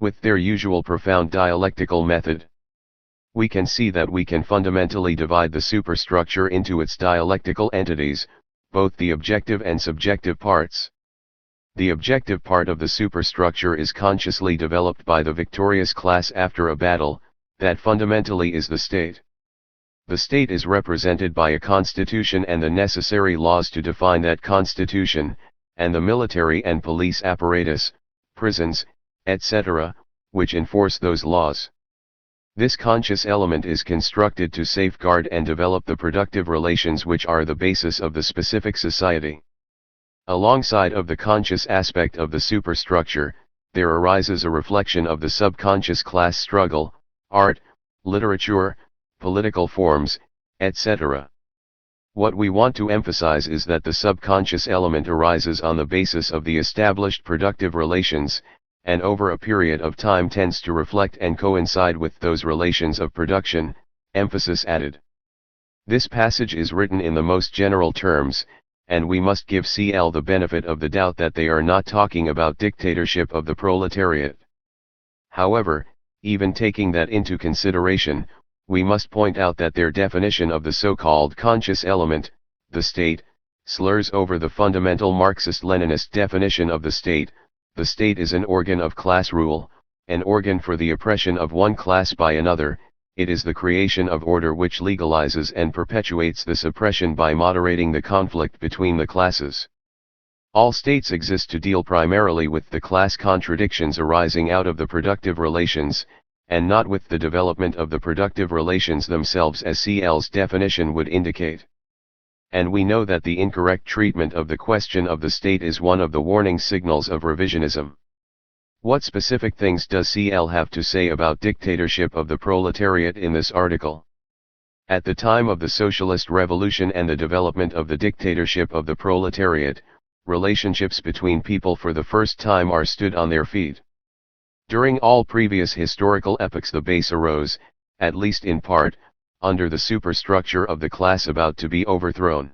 With their usual profound dialectical method. We can see that we can fundamentally divide the superstructure into its dialectical entities, both the objective and subjective parts. The objective part of the superstructure is consciously developed by the victorious class after a battle, that fundamentally is the state. The state is represented by a constitution and the necessary laws to define that constitution, and the military and police apparatus, prisons, etc., which enforce those laws. This conscious element is constructed to safeguard and develop the productive relations which are the basis of the specific society. Alongside of the conscious aspect of the superstructure, there arises a reflection of the subconscious class struggle, art, literature, political forms, etc. What we want to emphasize is that the subconscious element arises on the basis of the established productive relations, and over a period of time tends to reflect and coincide with those relations of production, emphasis added. This passage is written in the most general terms, and we must give CL the benefit of the doubt that they are not talking about dictatorship of the proletariat. However, even taking that into consideration, we must point out that their definition of the so-called conscious element, the state, slurs over the fundamental Marxist-Leninist definition of the state. The state is an organ of class rule, an organ for the oppression of one class by another. It is the creation of order which legalizes and perpetuates this oppression by moderating the conflict between the classes. All states exist to deal primarily with the class contradictions arising out of the productive relations, and not with the development of the productive relations themselves, as CL's definition would indicate. And we know that the incorrect treatment of the question of the state is one of the warning signals of revisionism. What specific things does CL have to say about dictatorship of the proletariat in this article? At the time of the socialist revolution and the development of the dictatorship of the proletariat, relationships between people for the first time are stood on their feet. During all previous historical epochs the base arose, at least in part, under the superstructure of the class about to be overthrown.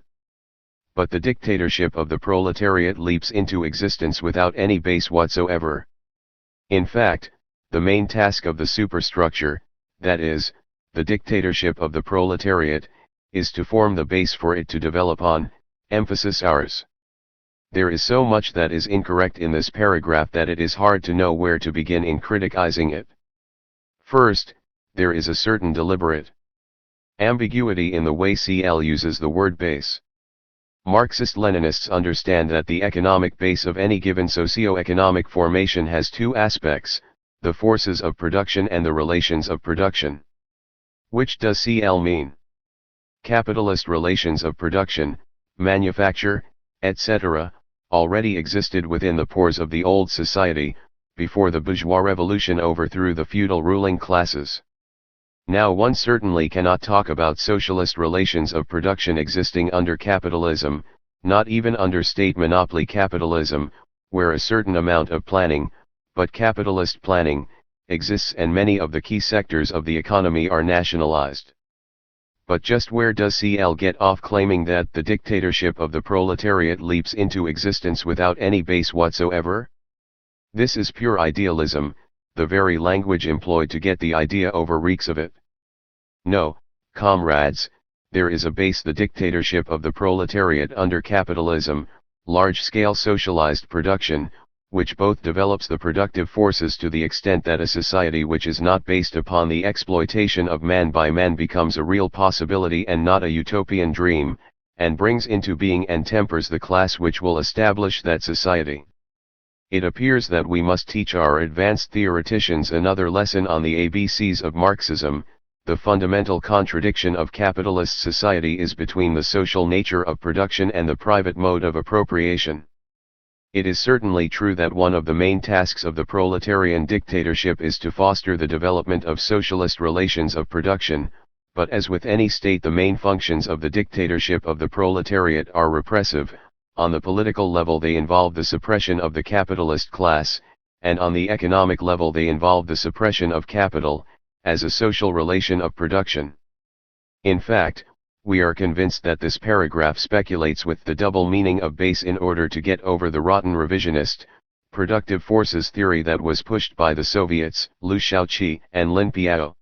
But the dictatorship of the proletariat leaps into existence without any base whatsoever. In fact, the main task of the superstructure, that is, the dictatorship of the proletariat, is to form the base for it to develop on, emphasis ours. There is so much that is incorrect in this paragraph that it is hard to know where to begin in criticizing it. First, there is a certain deliberate ambiguity in the way CL uses the word base. Marxist-Leninists understand that the economic base of any given socio-economic formation has two aspects, the forces of production and the relations of production. Which does CL mean? Capitalist relations of production, manufacture, etc., already existed within the pores of the old society, before the bourgeois revolution overthrew the feudal ruling classes. Now one certainly cannot talk about socialist relations of production existing under capitalism, not even under state monopoly capitalism, where a certain amount of planning, but capitalist planning, exists and many of the key sectors of the economy are nationalized. But just where does CL get off claiming that the dictatorship of the proletariat leaps into existence without any base whatsoever? This is pure idealism. The very language employed to get the idea over reeks of it. No, comrades, there is a base: the dictatorship of the proletariat under capitalism, large-scale socialized production, which both develops the productive forces to the extent that a society which is not based upon the exploitation of man by man becomes a real possibility and not a utopian dream, and brings into being and tempers the class which will establish that society. It appears that we must teach our advanced theoreticians another lesson on the ABCs of Marxism. The fundamental contradiction of capitalist society is between the social nature of production and the private mode of appropriation. It is certainly true that one of the main tasks of the proletarian dictatorship is to foster the development of socialist relations of production, but as with any state, the main functions of the dictatorship of the proletariat are repressive. On the political level they involve the suppression of the capitalist class, and on the economic level they involve the suppression of capital, as a social relation of production. In fact, we are convinced that this paragraph speculates with the double meaning of base in order to get over the rotten revisionist, productive forces theory that was pushed by the Soviets, Liu Shaoqi and Lin Piao.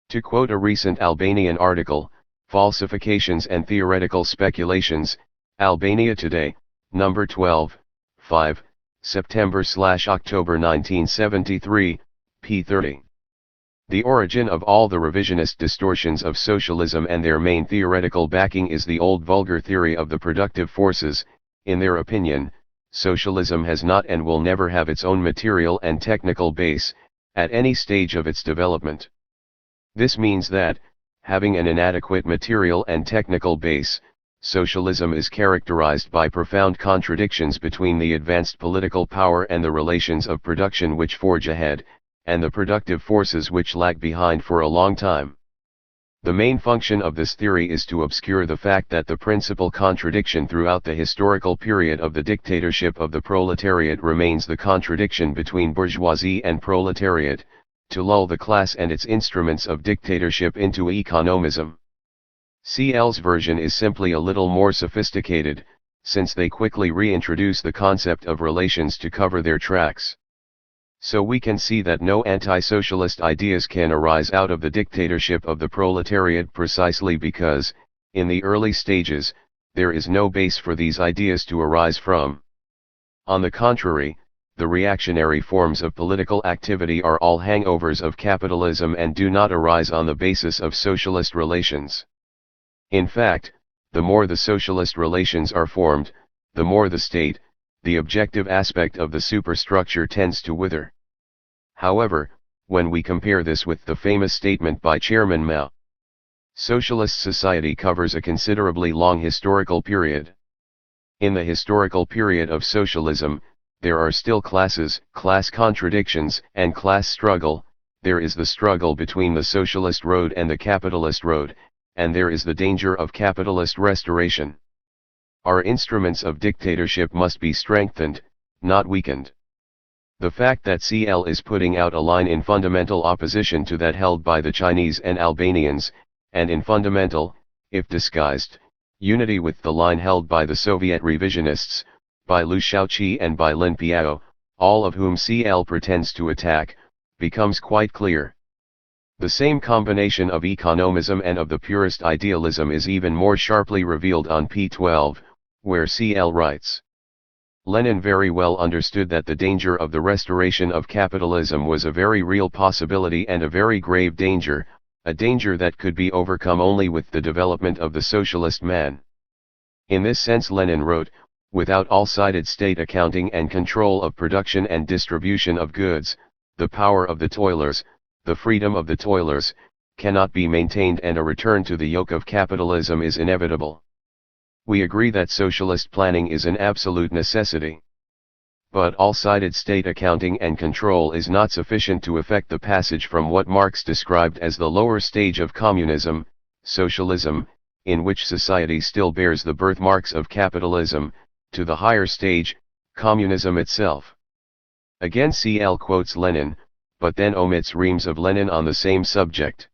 To quote a recent Albanian article, Falsifications and Theoretical Speculations, Albania Today, number 12, 5, September/October 1973, p. 30. The origin of all the revisionist distortions of socialism and their main theoretical backing is the old vulgar theory of the productive forces. In their opinion, socialism has not and will never have its own material and technical base, at any stage of its development. This means that, having an inadequate material and technical base, socialism is characterized by profound contradictions between the advanced political power and the relations of production which forge ahead, and the productive forces which lag behind for a long time. The main function of this theory is to obscure the fact that the principal contradiction throughout the historical period of the dictatorship of the proletariat remains the contradiction between bourgeoisie and proletariat, to lull the class and its instruments of dictatorship into economism. CL's version is simply a little more sophisticated, since they quickly reintroduce the concept of relations to cover their tracks. So we can see that no anti-socialist ideas can arise out of the dictatorship of the proletariat precisely because, in the early stages, there is no base for these ideas to arise from. On the contrary, the reactionary forms of political activity are all hangovers of capitalism and do not arise on the basis of socialist relations. In fact, the more the socialist relations are formed, the more the state, the objective aspect of the superstructure, tends to wither. However, when we compare this with the famous statement by Chairman Mao, socialist society covers a considerably long historical period. In the historical period of socialism, there are still classes, class contradictions, and class struggle. There is the struggle between the socialist road and the capitalist road, and there is the danger of capitalist restoration. Our instruments of dictatorship must be strengthened, not weakened. The fact that CL is putting out a line in fundamental opposition to that held by the Chinese and Albanians, and in fundamental, if disguised, unity with the line held by the Soviet revisionists, by Liu Shaoqi and by Lin Piao, all of whom CL pretends to attack, becomes quite clear. The same combination of economism and of the purest idealism is even more sharply revealed on p12, where CL writes, Lenin very well understood that the danger of the restoration of capitalism was a very real possibility and a very grave danger, a danger that could be overcome only with the development of the socialist man. In this sense Lenin wrote, without all-sided state accounting and control of production and distribution of goods, the power of the toilers, the freedom of the toilers, cannot be maintained and a return to the yoke of capitalism is inevitable. We agree that socialist planning is an absolute necessity. But all-sided state accounting and control is not sufficient to effect the passage from what Marx described as the lower stage of communism, socialism, in which society still bears the birthmarks of capitalism, to the higher stage, communism itself. Again CL quotes Lenin, but then omits reams of Lenin on the same subject.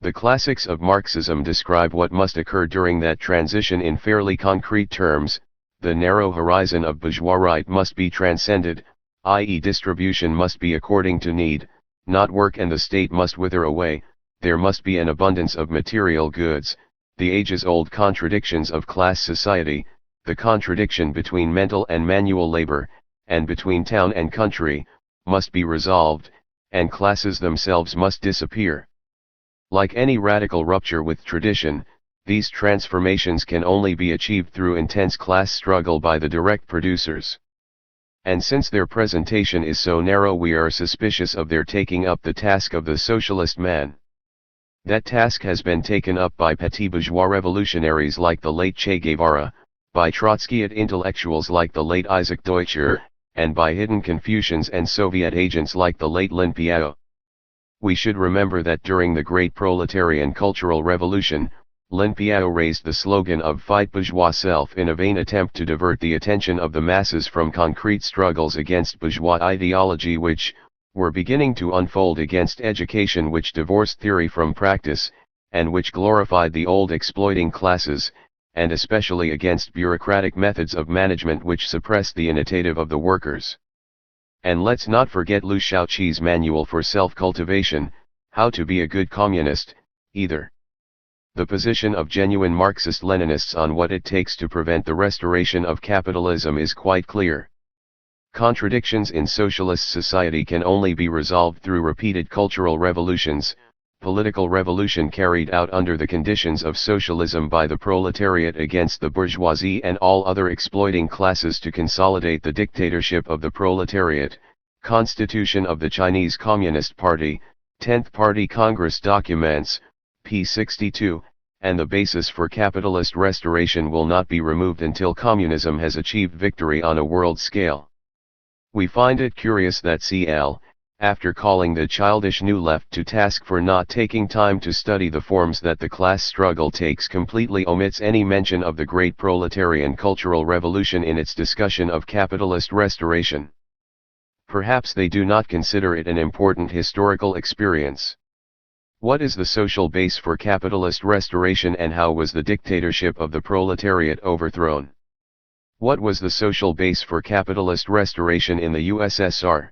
The classics of Marxism describe what must occur during that transition in fairly concrete terms. The narrow horizon of bourgeois right must be transcended, i.e. distribution must be according to need, not work, and the state must wither away. There must be an abundance of material goods. The ages-old contradictions of class society, the contradiction between mental and manual labor, and between town and country, must be resolved, and classes themselves must disappear. Like any radical rupture with tradition, these transformations can only be achieved through intense class struggle by the direct producers. And since their presentation is so narrow, we are suspicious of their taking up the task of the socialist man. That task has been taken up by petit bourgeois revolutionaries like the late Che Guevara, by Trotskyite intellectuals like the late Isaac Deutscher, and by hidden Confucians and Soviet agents like the late Lin Piao. We should remember that during the Great Proletarian Cultural Revolution, Lin Piao raised the slogan of Fight Bourgeois Self in a vain attempt to divert the attention of the masses from concrete struggles against bourgeois ideology which were beginning to unfold, against education which divorced theory from practice, and which glorified the old exploiting classes, and especially against bureaucratic methods of management which suppressed the initiative of the workers. And let's not forget Liu Shaoqi's manual for self-cultivation, How to be a Good Communist, either. The position of genuine Marxist-Leninists on what it takes to prevent the restoration of capitalism is quite clear. Contradictions in socialist society can only be resolved through repeated cultural revolutions, political revolution carried out under the conditions of socialism by the proletariat against the bourgeoisie and all other exploiting classes to consolidate the dictatorship of the proletariat, Constitution of the Chinese Communist Party, 10th Party Congress documents, p. 62, and the basis for capitalist restoration will not be removed until communism has achieved victory on a world scale. We find it curious that CL, after calling the childish New Left to task for not taking time to study the forms that the class struggle takes, completely omits any mention of the great proletarian cultural revolution in its discussion of capitalist restoration. Perhaps they do not consider it an important historical experience. What is the social base for capitalist restoration, and how was the dictatorship of the proletariat overthrown? What was the social base for capitalist restoration in the USSR?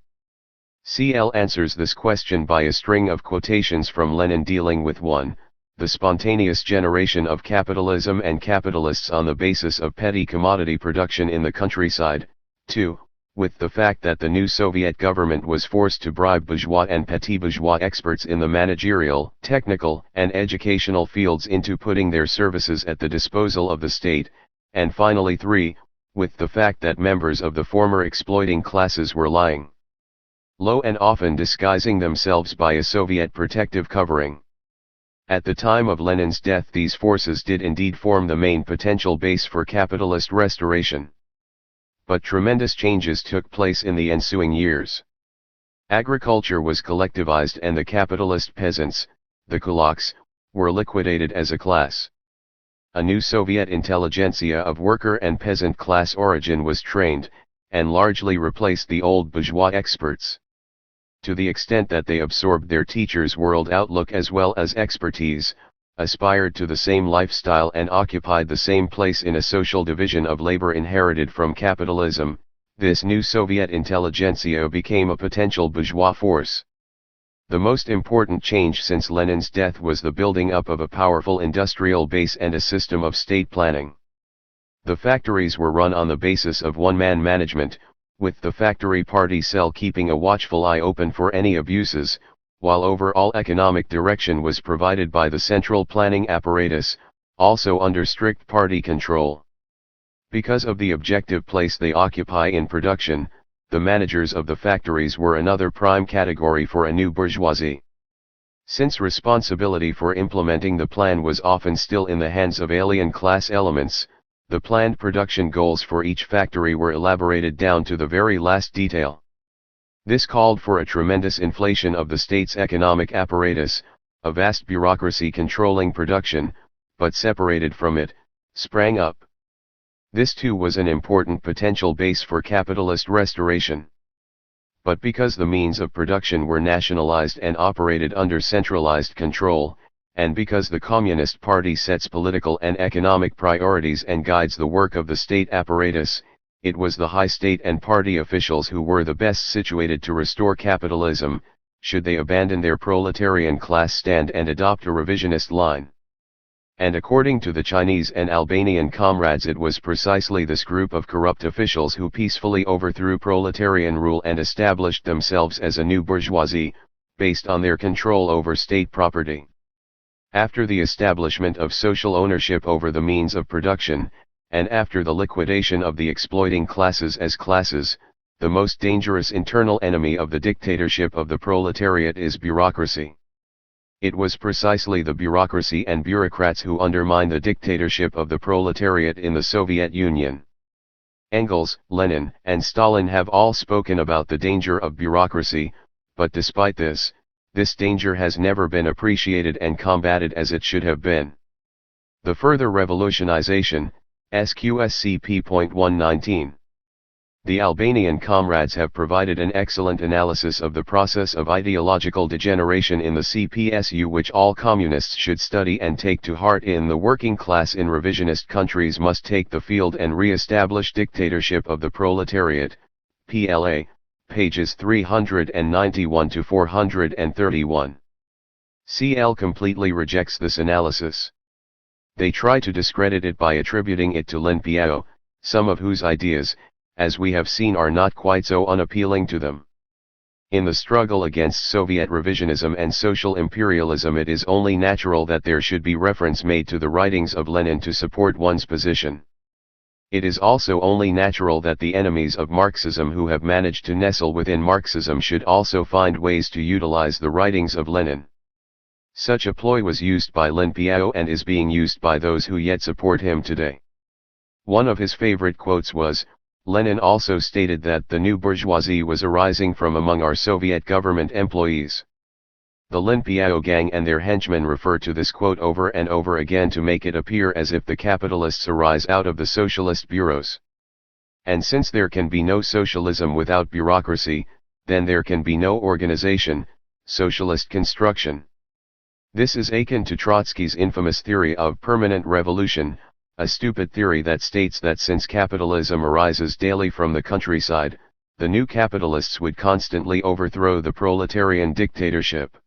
CL answers this question by a string of quotations from Lenin dealing with 1. The spontaneous generation of capitalism and capitalists on the basis of petty commodity production in the countryside, 2. With the fact that the new Soviet government was forced to bribe bourgeois and petit bourgeois experts in the managerial, technical, and educational fields into putting their services at the disposal of the state, and finally 3. With the fact that members of the former exploiting classes were lying low and often disguising themselves by a Soviet protective covering. At the time of Lenin's death, these forces did indeed form the main potential base for capitalist restoration. But tremendous changes took place in the ensuing years. Agriculture was collectivized and the capitalist peasants, the kulaks, were liquidated as a class. A new Soviet intelligentsia of worker and peasant class origin was trained, and largely replaced the old bourgeois experts. To the extent that they absorbed their teachers' world outlook as well as expertise, aspired to the same lifestyle and occupied the same place in a social division of labor inherited from capitalism, this new Soviet intelligentsia became a potential bourgeois force. The most important change since Lenin's death was the building up of a powerful industrial base and a system of state planning. The factories were run on the basis of one-man management, with the factory party cell keeping a watchful eye open for any abuses, while overall economic direction was provided by the central planning apparatus, also under strict party control. Because of the objective place they occupy in production, the managers of the factories were another prime category for a new bourgeoisie. Since responsibility for implementing the plan was often still in the hands of alien class elements, the planned production goals for each factory were elaborated down to the very last detail. This called for a tremendous inflation of the state's economic apparatus, a vast bureaucracy controlling production, but separated from it, sprang up. This too was an important potential base for capitalist restoration. But because the means of production were nationalized and operated under centralized control, and because the Communist Party sets political and economic priorities and guides the work of the state apparatus, it was the high state and party officials who were the best situated to restore capitalism, should they abandon their proletarian class stand and adopt a revisionist line. And according to the Chinese and Albanian comrades, it was precisely this group of corrupt officials who peacefully overthrew proletarian rule and established themselves as a new bourgeoisie, based on their control over state property. After the establishment of social ownership over the means of production, and after the liquidation of the exploiting classes as classes, the most dangerous internal enemy of the dictatorship of the proletariat is bureaucracy. It was precisely the bureaucracy and bureaucrats who undermined the dictatorship of the proletariat in the Soviet Union. Engels, Lenin, and Stalin have all spoken about the danger of bureaucracy, but despite this danger has never been appreciated and combated as it should have been. The further revolutionization, SQSCP.119. The Albanian comrades have provided an excellent analysis of the process of ideological degeneration in the CPSU, which all communists should study and take to heart. In the working class in revisionist countries must take the field and re-establish dictatorship of the proletariat, PLA, pages 391 to 431. CL completely rejects this analysis. They try to discredit it by attributing it to Lin Piao, some of whose ideas, as we have seen, are not quite so unappealing to them. In the struggle against Soviet revisionism and social imperialism, it is only natural that there should be reference made to the writings of Lenin to support one's position. It is also only natural that the enemies of Marxism who have managed to nestle within Marxism should also find ways to utilize the writings of Lenin. Such a ploy was used by Lin Piao and is being used by those who yet support him today. One of his favorite quotes was, Lenin also stated that the new bourgeoisie was arising from among our Soviet government employees. The Lin Piao gang and their henchmen refer to this quote over and over again to make it appear as if the capitalists arise out of the socialist bureaus. And since there can be no socialism without bureaucracy, then there can be no organization, socialist construction. This is akin to Trotsky's infamous theory of permanent revolution, a stupid theory that states that since capitalism arises daily from the countryside, the new capitalists would constantly overthrow the proletarian dictatorship.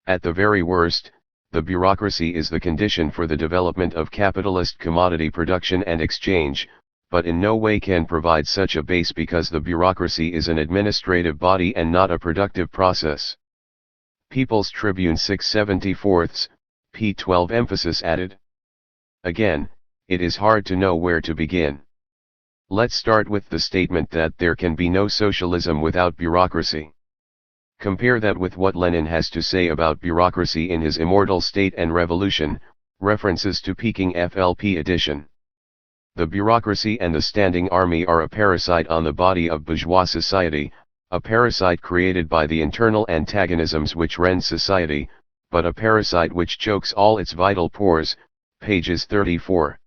At the very worst, the bureaucracy is the condition for the development of capitalist commodity production and exchange, but in no way can provide such a base because the bureaucracy is an administrative body and not a productive process. People's Tribune 674, p. 12 emphasis added. Again, it is hard to know where to begin. Let's start with the statement that there can be no socialism without bureaucracy. Compare that with what Lenin has to say about bureaucracy in his Immortal State and Revolution, references to Peking FLP edition. The bureaucracy and the standing army are a parasite on the body of bourgeois society, a parasite created by the internal antagonisms which rend society, but a parasite which chokes all its vital pores, pages 34.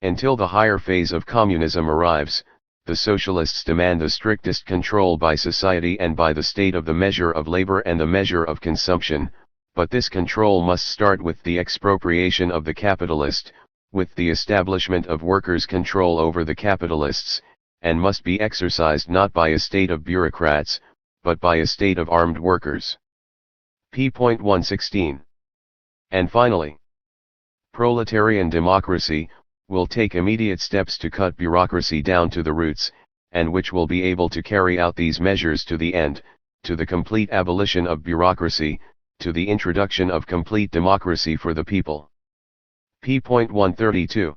Until the higher phase of communism arrives, the socialists demand the strictest control by society and by the state of the measure of labor and the measure of consumption, but this control must start with the expropriation of the capitalist, with the establishment of workers' control over the capitalists, and must be exercised not by a state of bureaucrats, but by a state of armed workers. p.116. And finally, proletarian democracy will take immediate steps to cut bureaucracy down to the roots, and which will be able to carry out these measures to the end, to the complete abolition of bureaucracy, to the introduction of complete democracy for the people. p.132.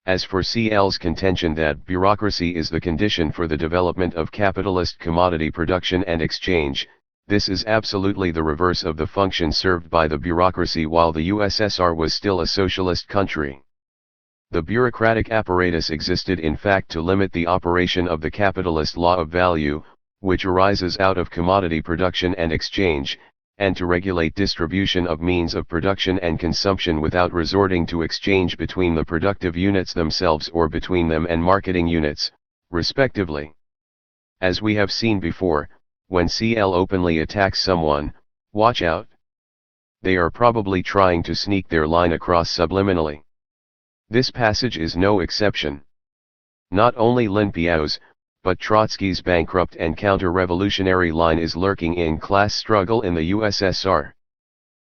As for CL's contention that bureaucracy is the condition for the development of capitalist commodity production and exchange, this is absolutely the reverse of the function served by the bureaucracy while the USSR was still a socialist country. The bureaucratic apparatus existed in fact to limit the operation of the capitalist law of value, which arises out of commodity production and exchange, and to regulate distribution of means of production and consumption without resorting to exchange between the productive units themselves or between them and marketing units, respectively. As we have seen before, when CL openly attacks someone, watch out. They are probably trying to sneak their line across subliminally. This passage is no exception. Not only Lin Piao's, but Trotsky's bankrupt and counter-revolutionary line is lurking in class struggle in the USSR.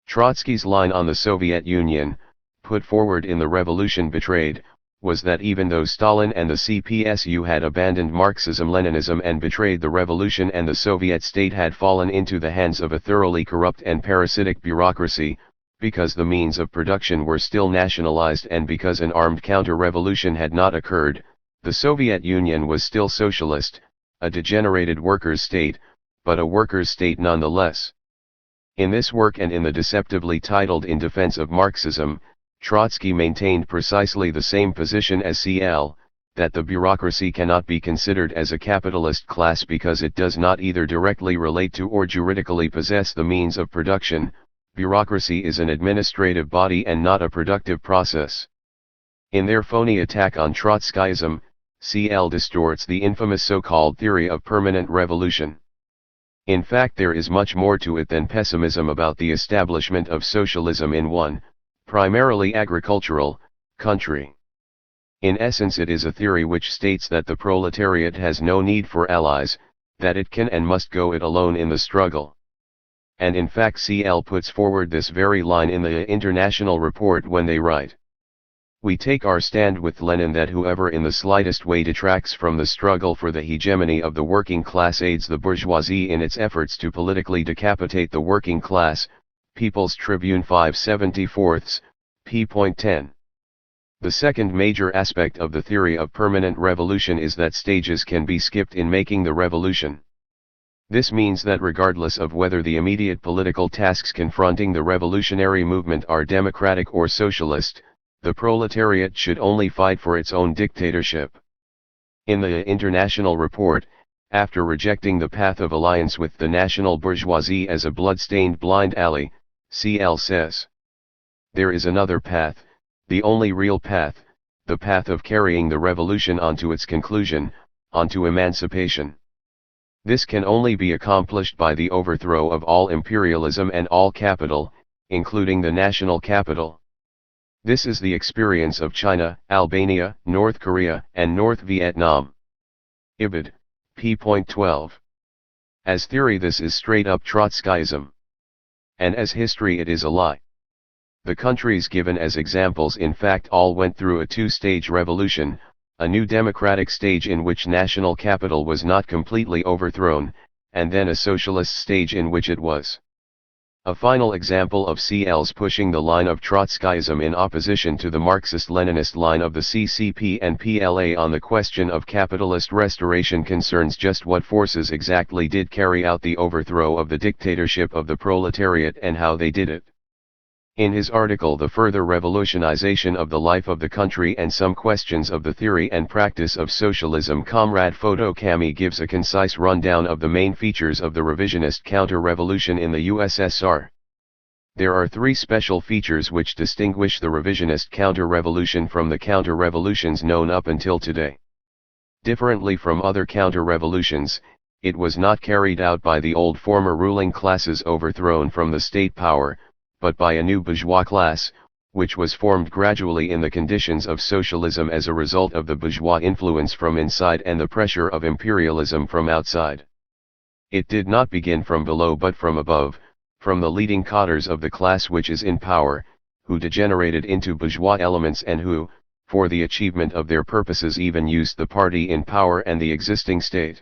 Trotsky's line on the Soviet Union, put forward in The Revolution Betrayed, was that even though Stalin and the CPSU had abandoned Marxism-Leninism and betrayed the revolution and the Soviet state had fallen into the hands of a thoroughly corrupt and parasitic bureaucracy, because the means of production were still nationalized and because an armed counter-revolution had not occurred, the Soviet Union was still socialist, a degenerated workers' state, but a workers' state nonetheless. In this work and in the deceptively titled In Defense of Marxism, Trotsky maintained precisely the same position as CL, that the bureaucracy cannot be considered as a capitalist class because it does not either directly relate to or juridically possess the means of production. Bureaucracy is an administrative body and not a productive process. In their phony attack on Trotskyism, CL distorts the infamous so-called theory of permanent revolution. In fact, there is much more to it than pessimism about the establishment of socialism in one, primarily agricultural, country. In essence, it is a theory which states that the proletariat has no need for allies, that it can and must go it alone in the struggle. And in fact CL puts forward this very line in the International Report when they write, "We take our stand with Lenin that whoever in the slightest way detracts from the struggle for the hegemony of the working class aids the bourgeoisie in its efforts to politically decapitate the working class." People's Tribune 574, p.10. The second major aspect of the theory of permanent revolution is that stages can be skipped in making the revolution. This means that regardless of whether the immediate political tasks confronting the revolutionary movement are democratic or socialist, the proletariat should only fight for its own dictatorship. In the International Report, after rejecting the path of alliance with the national bourgeoisie as a blood-stained blind alley, CL says, "There is another path, the only real path, the path of carrying the revolution onto its conclusion, onto emancipation. This can only be accomplished by the overthrow of all imperialism and all capital, including the national capital. This is the experience of China, Albania, North Korea, and North Vietnam." Ibid, p.12. As theory this is straight up Trotskyism. And as history it is a lie. The countries given as examples in fact all went through a two-stage revolution, a new democratic stage in which national capital was not completely overthrown, and then a socialist stage in which it was. A final example of CL's pushing the line of Trotskyism in opposition to the Marxist-Leninist line of the CCP and PLA on the question of capitalist restoration concerns just what forces exactly did carry out the overthrow of the dictatorship of the proletariat and how they did it. In his article The Further Revolutionization of the Life of the Country and Some Questions of the Theory and Practice of Socialism, Comrade Photo Kami gives a concise rundown of the main features of the revisionist counter-revolution in the USSR. There are three special features which distinguish the revisionist counter-revolution from the counter-revolutions known up until today. Differently from other counter-revolutions, it was not carried out by the old former ruling classes overthrown from the state power, but by a new bourgeois class, which was formed gradually in the conditions of socialism as a result of the bourgeois influence from inside and the pressure of imperialism from outside. It did not begin from below but from above, from the leading cadres of the class which is in power, who degenerated into bourgeois elements and who, for the achievement of their purposes even used the party in power and the existing state.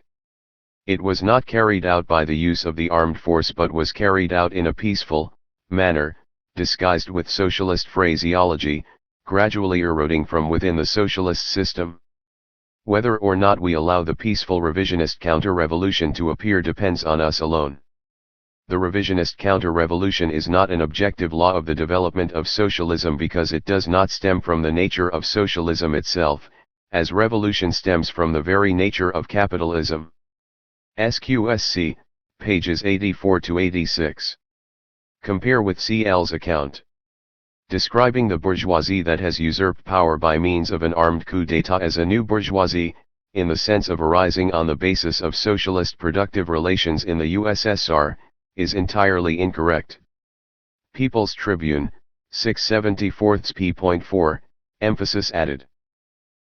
It was not carried out by the use of the armed force but was carried out in a peaceful manner, disguised with socialist phraseology, gradually eroding from within the socialist system. Whether or not we allow the peaceful revisionist counter-revolution to appear depends on us alone. The revisionist counter-revolution is not an objective law of the development of socialism because it does not stem from the nature of socialism itself, as revolution stems from the very nature of capitalism. SQSC, pages 84 to 86. Compare with CL's account. Describing the bourgeoisie that has usurped power by means of an armed coup d'état as a new bourgeoisie, in the sense of arising on the basis of socialist productive relations in the USSR, is entirely incorrect. People's Tribune, 674 p.4, emphasis added.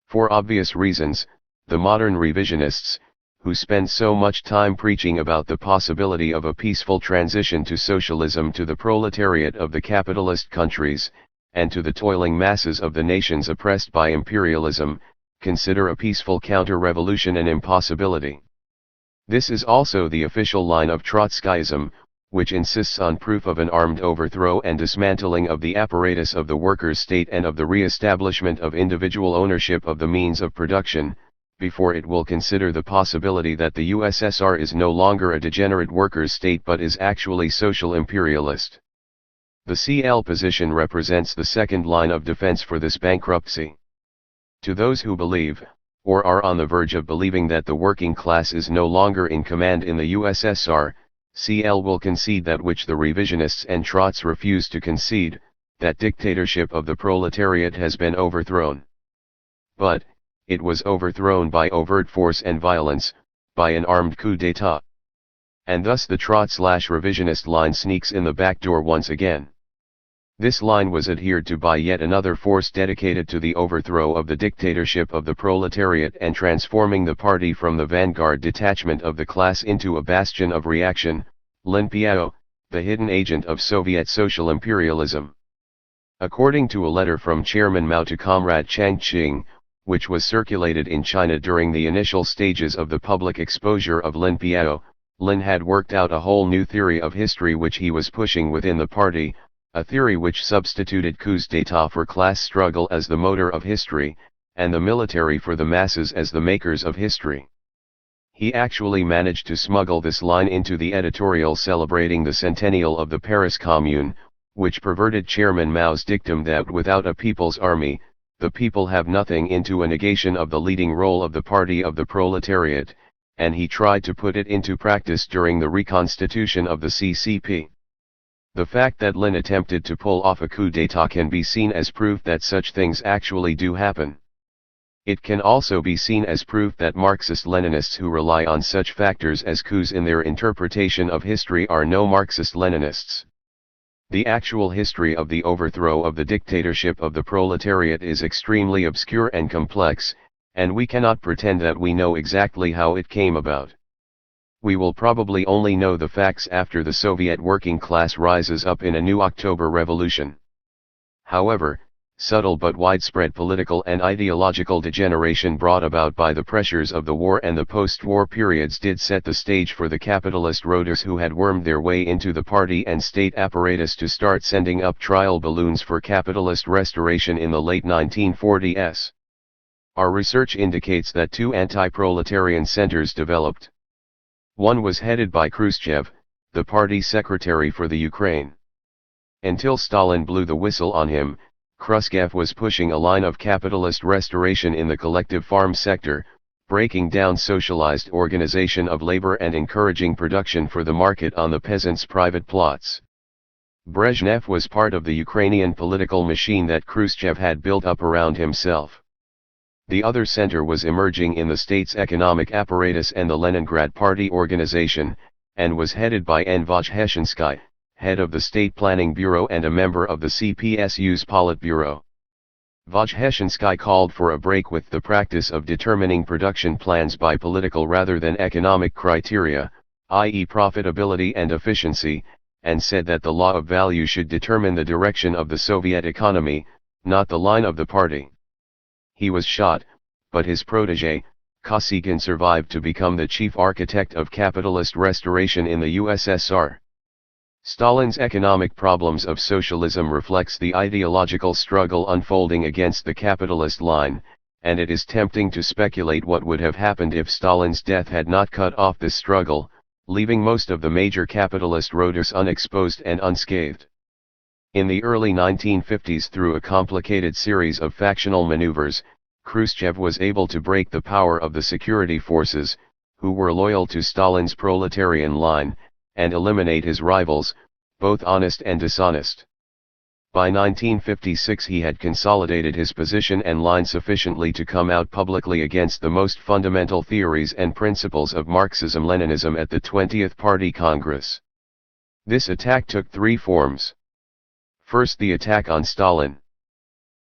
For obvious reasons, the modern revisionists, who spend so much time preaching about the possibility of a peaceful transition to socialism to the proletariat of the capitalist countries, and to the toiling masses of the nations oppressed by imperialism, consider a peaceful counter-revolution an impossibility. This is also the official line of Trotskyism, which insists on proof of an armed overthrow and dismantling of the apparatus of the workers' state and of the re-establishment of individual ownership of the means of production, before it will consider the possibility that the USSR is no longer a degenerate workers' state but is actually social imperialist. The CL position represents the second line of defense for this bankruptcy. To those who believe, or are on the verge of believing that the working class is no longer in command in the USSR, CL will concede that which the revisionists and Trots refuse to concede, that dictatorship of the proletariat has been overthrown. But, it was overthrown by overt force and violence, by an armed coup d'état. And thus the Trot/revisionist line sneaks in the back door once again. This line was adhered to by yet another force dedicated to the overthrow of the dictatorship of the proletariat and transforming the party from the vanguard detachment of the class into a bastion of reaction, Linpiao, the hidden agent of Soviet social imperialism. According to a letter from Chairman Mao to Comrade Chiang Ching, which was circulated in China during the initial stages of the public exposure of Lin Piao, Lin had worked out a whole new theory of history which he was pushing within the party, a theory which substituted coups d'état for class struggle as the motor of history, and the military for the masses as the makers of history. He actually managed to smuggle this line into the editorial celebrating the centennial of the Paris Commune, which perverted Chairman Mao's dictum that without a people's army, the people have nothing, into a negation of the leading role of the party of the proletariat, and he tried to put it into practice during the reconstitution of the CCP. The fact that Lin attempted to pull off a coup d'état can be seen as proof that such things actually do happen. It can also be seen as proof that Marxist-Leninists who rely on such factors as coups in their interpretation of history are no Marxist-Leninists. The actual history of the overthrow of the dictatorship of the proletariat is extremely obscure and complex, and we cannot pretend that we know exactly how it came about. We will probably only know the facts after the Soviet working class rises up in a new October revolution. However, subtle but widespread political and ideological degeneration brought about by the pressures of the war and the post-war periods did set the stage for the capitalist roaders who had wormed their way into the party and state apparatus to start sending up trial balloons for capitalist restoration in the late 1940s. Our research indicates that two anti-proletarian centers developed. One was headed by Khrushchev, the party secretary for the Ukraine. Until Stalin blew the whistle on him, Khrushchev was pushing a line of capitalist restoration in the collective farm sector, breaking down socialized organization of labor and encouraging production for the market on the peasants' private plots. Brezhnev was part of the Ukrainian political machine that Khrushchev had built up around himself. The other center was emerging in the state's economic apparatus and the Leningrad Party organization, and was headed by N. Revisionism, head of the State Planning Bureau and a member of the CPSU's Politburo. Revisionism called for a break with the practice of determining production plans by political rather than economic criteria, i.e. profitability and efficiency, and said that the law of value should determine the direction of the Soviet economy, not the line of the party. He was shot, but his protege, Kosygin, survived to become the chief architect of capitalist restoration in the USSR. Stalin's economic problems of socialism reflects the ideological struggle unfolding against the capitalist line, and it is tempting to speculate what would have happened if Stalin's death had not cut off this struggle, leaving most of the major capitalist roaders unexposed and unscathed. In the early 1950s, through a complicated series of factional maneuvers, Khrushchev was able to break the power of the security forces, who were loyal to Stalin's proletarian line, and eliminate his rivals, both honest and dishonest. By 1956 he had consolidated his position and line sufficiently to come out publicly against the most fundamental theories and principles of Marxism-Leninism at the 20th Party Congress. This attack took three forms. First, the attack on Stalin.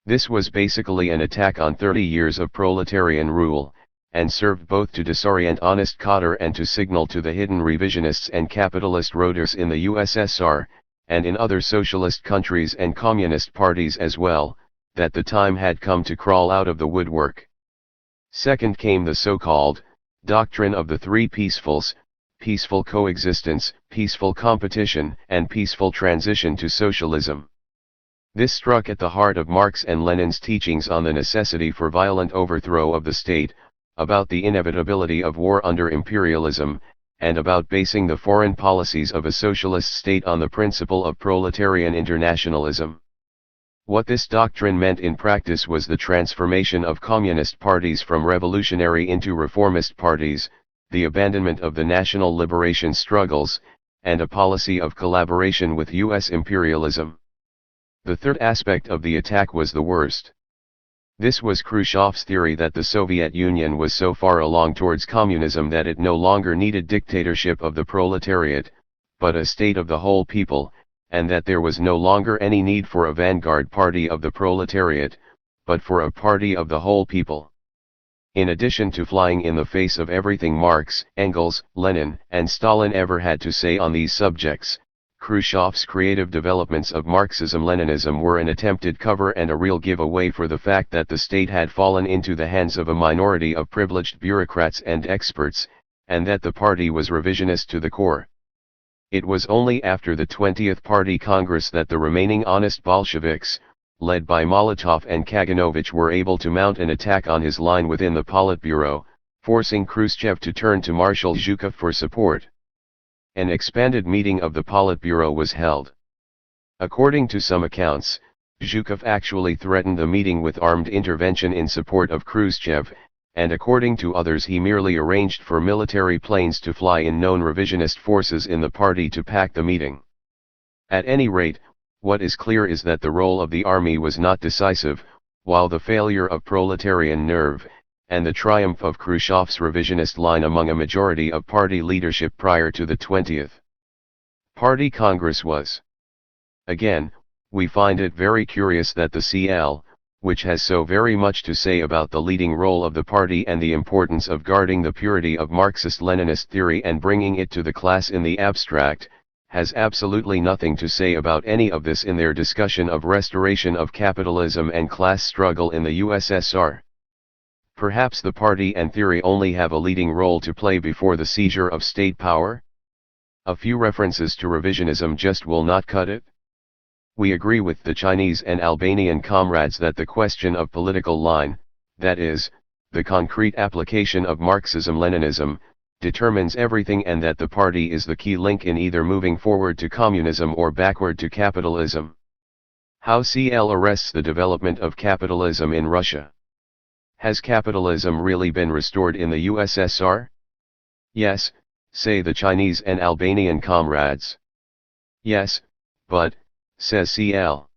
This was basically an attack on 30 years of proletarian rule, and served both to disorient honest cadre and to signal to the hidden revisionists and capitalist roaders in the USSR, and in other socialist countries and communist parties as well, that the time had come to crawl out of the woodwork. Second came the so-called doctrine of the three peacefuls: peaceful coexistence, peaceful competition, and peaceful transition to socialism. This struck at the heart of Marx and Lenin's teachings on the necessity for violent overthrow of the state, about the inevitability of war under imperialism, and about basing the foreign policies of a socialist state on the principle of proletarian internationalism. What this doctrine meant in practice was the transformation of communist parties from revolutionary into reformist parties, the abandonment of the national liberation struggles, and a policy of collaboration with U.S. imperialism. The third aspect of the attack was the worst. This was Khrushchev's theory that the Soviet Union was so far along towards communism that it no longer needed dictatorship of the proletariat, but a state of the whole people, and that there was no longer any need for a vanguard party of the proletariat, but for a party of the whole people. In addition to flying in the face of everything Marx, Engels, Lenin, and Stalin ever had to say on these subjects, Khrushchev's creative developments of Marxism-Leninism were an attempted cover and a real giveaway for the fact that the state had fallen into the hands of a minority of privileged bureaucrats and experts, and that the party was revisionist to the core. It was only after the 20th Party Congress that the remaining honest Bolsheviks, led by Molotov and Kaganovich, were able to mount an attack on his line within the Politburo, forcing Khrushchev to turn to Marshal Zhukov for support. An expanded meeting of the Politburo was held. According to some accounts, Zhukov actually threatened the meeting with armed intervention in support of Khrushchev, and according to others he merely arranged for military planes to fly in known revisionist forces in the party to pack the meeting. At any rate, what is clear is that the role of the army was not decisive, while the failure of proletarian nerve, and the triumph of Khrushchev's revisionist line among a majority of party leadership prior to the 20th Party Congress was. Again, we find it very curious that the CL, which has so very much to say about the leading role of the party and the importance of guarding the purity of Marxist-Leninist theory and bringing it to the class in the abstract, has absolutely nothing to say about any of this in their discussion of restoration of capitalism and class struggle in the USSR. Perhaps the party and theory only have a leading role to play before the seizure of state power? A few references to revisionism just will not cut it. We agree with the Chinese and Albanian comrades that the question of political line, that is, the concrete application of Marxism-Leninism, determines everything, and that the party is the key link in either moving forward to communism or backward to capitalism. How CL arrests the development of capitalism in Russia. Has capitalism really been restored in the USSR? Yes, say the Chinese and Albanian comrades. Yes, but, says CL.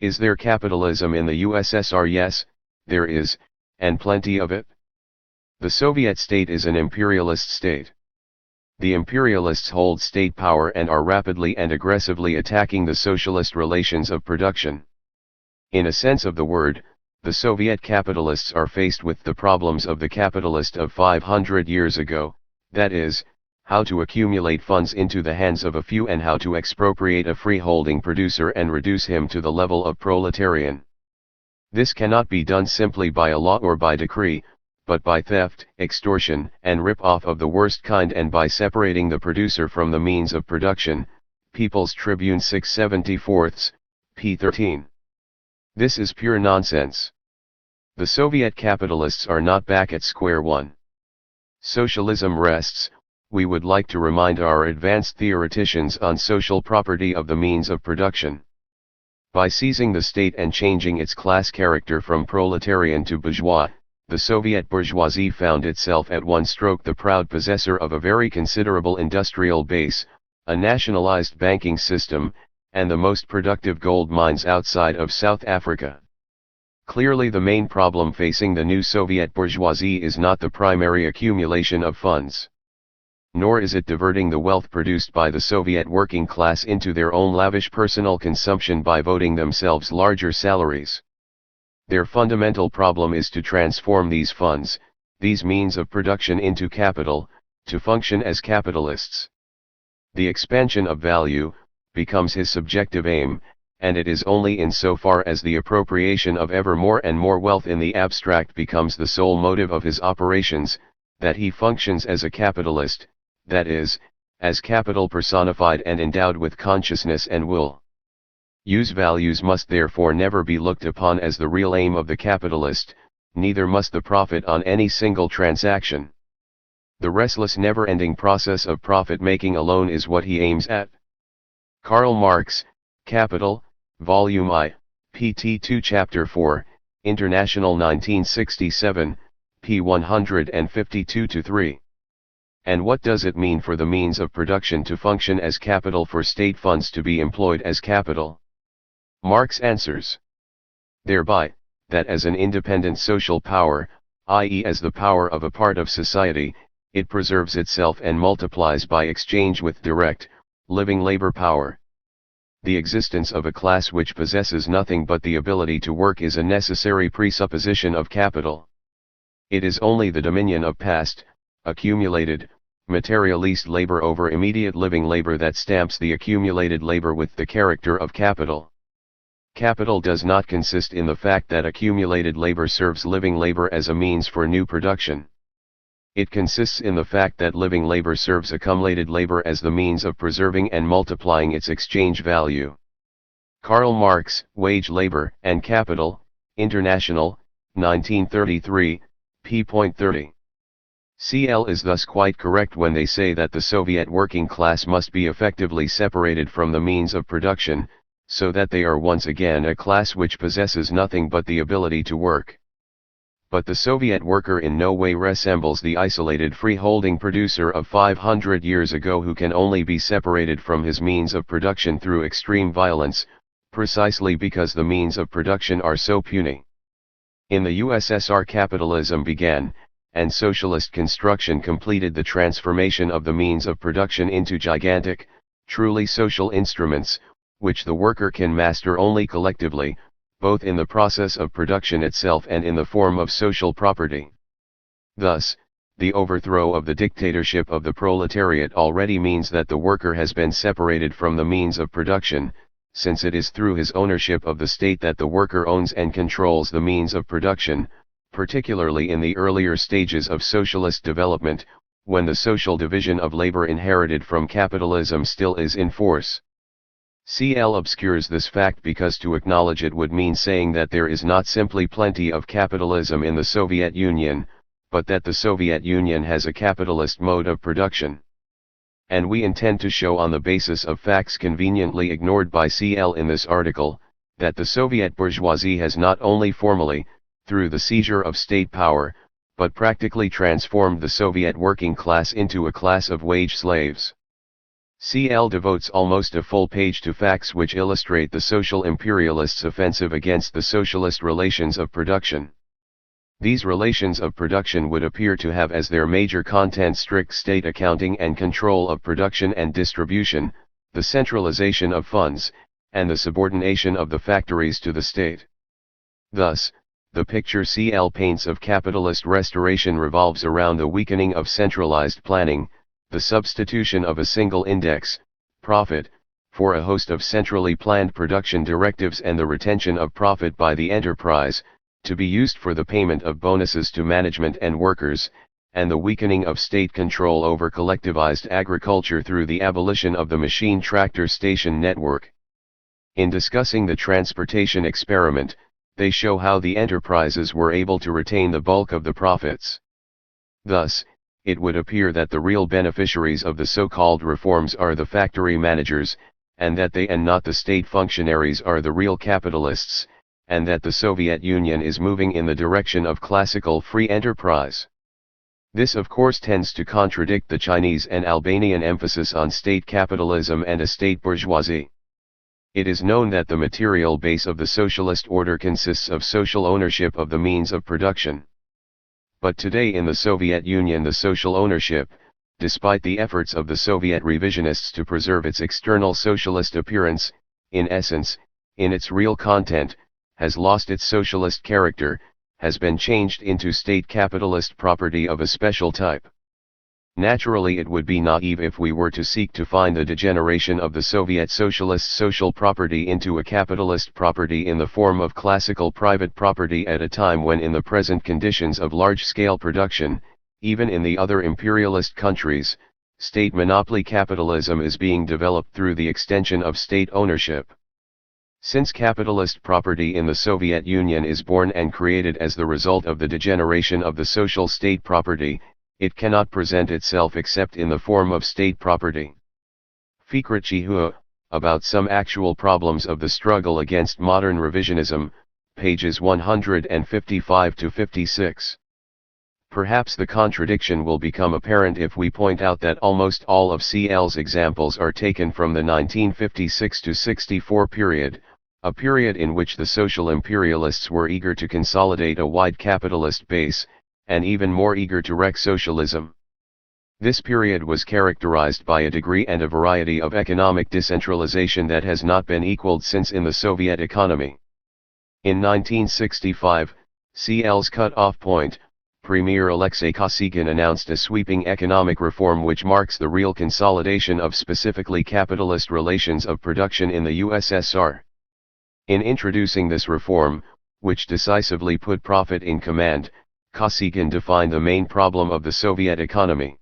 Is there capitalism in the USSR? Yes, there is, and plenty of it. The Soviet state is an imperialist state. The imperialists hold state power and are rapidly and aggressively attacking the socialist relations of production. In a sense of the word, the Soviet capitalists are faced with the problems of the capitalist of 500 years ago, that is, how to accumulate funds into the hands of a few and how to expropriate a freeholding producer and reduce him to the level of proletarian. This cannot be done simply by a law or by decree, but by theft, extortion, and rip-off of the worst kind, and by separating the producer from the means of production. People's Tribune 6/74, p. 13. This is pure nonsense. The Soviet capitalists are not back at square one. Socialism rests, we would like to remind our advanced theoreticians, on social property of the means of production. By seizing the state and changing its class character from proletarian to bourgeois, the Soviet bourgeoisie found itself at one stroke the proud possessor of a very considerable industrial base, a nationalized banking system, and the most productive gold mines outside of South Africa. Clearly the main problem facing the new Soviet bourgeoisie is not the primary accumulation of funds. Nor is it diverting the wealth produced by the Soviet working class into their own lavish personal consumption by voting themselves larger salaries. Their fundamental problem is to transform these funds, these means of production, into capital, to function as capitalists. The expansion of value becomes his subjective aim, and it is only in so far as the appropriation of ever more and more wealth in the abstract becomes the sole motive of his operations, that he functions as a capitalist, that is, as capital personified and endowed with consciousness and will. Use values must therefore never be looked upon as the real aim of the capitalist, neither must the profit on any single transaction. The restless never-ending process of profit-making alone is what he aims at. Karl Marx, Capital, Volume I, pt 2 Chapter 4, International 1967, p. 152-3. And what does it mean for the means of production to function as capital, for state funds to be employed as capital? Marx answers. Thereby, that as an independent social power, i.e. as the power of a part of society, it preserves itself and multiplies by exchange with direct, living labor power. The existence of a class which possesses nothing but the ability to work is a necessary presupposition of capital. It is only the dominion of past, accumulated, materialist labor over immediate living labor that stamps the accumulated labor with the character of capital. Capital does not consist in the fact that accumulated labor serves living labor as a means for new production. It consists in the fact that living labor serves accumulated labor as the means of preserving and multiplying its exchange value. Karl Marx, Wage Labor and Capital, International, 1933, p. 30. CL is thus quite correct when they say that the Soviet working class must be effectively separated from the means of production, so that they are once again a class which possesses nothing but the ability to work. But the Soviet worker in no way resembles the isolated freeholding producer of 500 years ago, who can only be separated from his means of production through extreme violence, precisely because the means of production are so puny. In the USSR, capitalism began, and socialist construction completed the transformation of the means of production into gigantic, truly social instruments, which the worker can master only collectively, both in the process of production itself and in the form of social property. Thus, the overthrow of the dictatorship of the proletariat already means that the worker has been separated from the means of production, since it is through his ownership of the state that the worker owns and controls the means of production, particularly in the earlier stages of socialist development, when the social division of labor inherited from capitalism still is in force. CL obscures this fact because to acknowledge it would mean saying that there is not simply plenty of capitalism in the Soviet Union, but that the Soviet Union has a capitalist mode of production. And we intend to show on the basis of facts conveniently ignored by CL in this article, that the Soviet bourgeoisie has not only formally, through the seizure of state power, but practically transformed the Soviet working class into a class of wage slaves. CL devotes almost a full page to facts which illustrate the social imperialists' offensive against the socialist relations of production. These relations of production would appear to have as their major content strict state accounting and control of production and distribution, the centralization of funds, and the subordination of the factories to the state. Thus, the picture CL paints of capitalist restoration revolves around the weakening of centralized planning, the substitution of a single index, profit, for a host of centrally planned production directives and the retention of profit by the enterprise, to be used for the payment of bonuses to management and workers, and the weakening of state control over collectivized agriculture through the abolition of the machine tractor station network. In discussing the transportation experiment, they show how the enterprises were able to retain the bulk of the profits. Thus, it would appear that the real beneficiaries of the so-called reforms are the factory managers, and that they and not the state functionaries are the real capitalists, and that the Soviet Union is moving in the direction of classical free enterprise. This of course tends to contradict the Chinese and Albanian emphasis on state capitalism and a state bourgeoisie. It is known that the material base of the socialist order consists of social ownership of the means of production. But today in the Soviet Union the social ownership, despite the efforts of the Soviet revisionists to preserve its external socialist appearance, in essence, in its real content, has lost its socialist character, has been changed into state capitalist property of a special type. Naturally it would be naive if we were to seek to find the degeneration of the Soviet socialist social property into a capitalist property in the form of classical private property at a time when in the present conditions of large-scale production, even in the other imperialist countries, state monopoly capitalism is being developed through the extension of state ownership. Since capitalist property in the Soviet Union is born and created as the result of the degeneration of the social state property, it cannot present itself except in the form of state property. Fikret Chihua, about some actual problems of the struggle against modern revisionism, pages 155 to 56. Perhaps the contradiction will become apparent if we point out that almost all of CL's examples are taken from the 1956 to 64 period, a period in which the social imperialists were eager to consolidate a wide capitalist base, and even more eager to wreck socialism. This period was characterized by a degree and a variety of economic decentralization that has not been equaled since in the Soviet economy. In 1965, CL's cut-off point, Premier Alexei Kosygin announced a sweeping economic reform which marks the real consolidation of specifically capitalist relations of production in the USSR. In introducing this reform, which decisively put profit in command, Kosygin defined the main problem of the Soviet economy.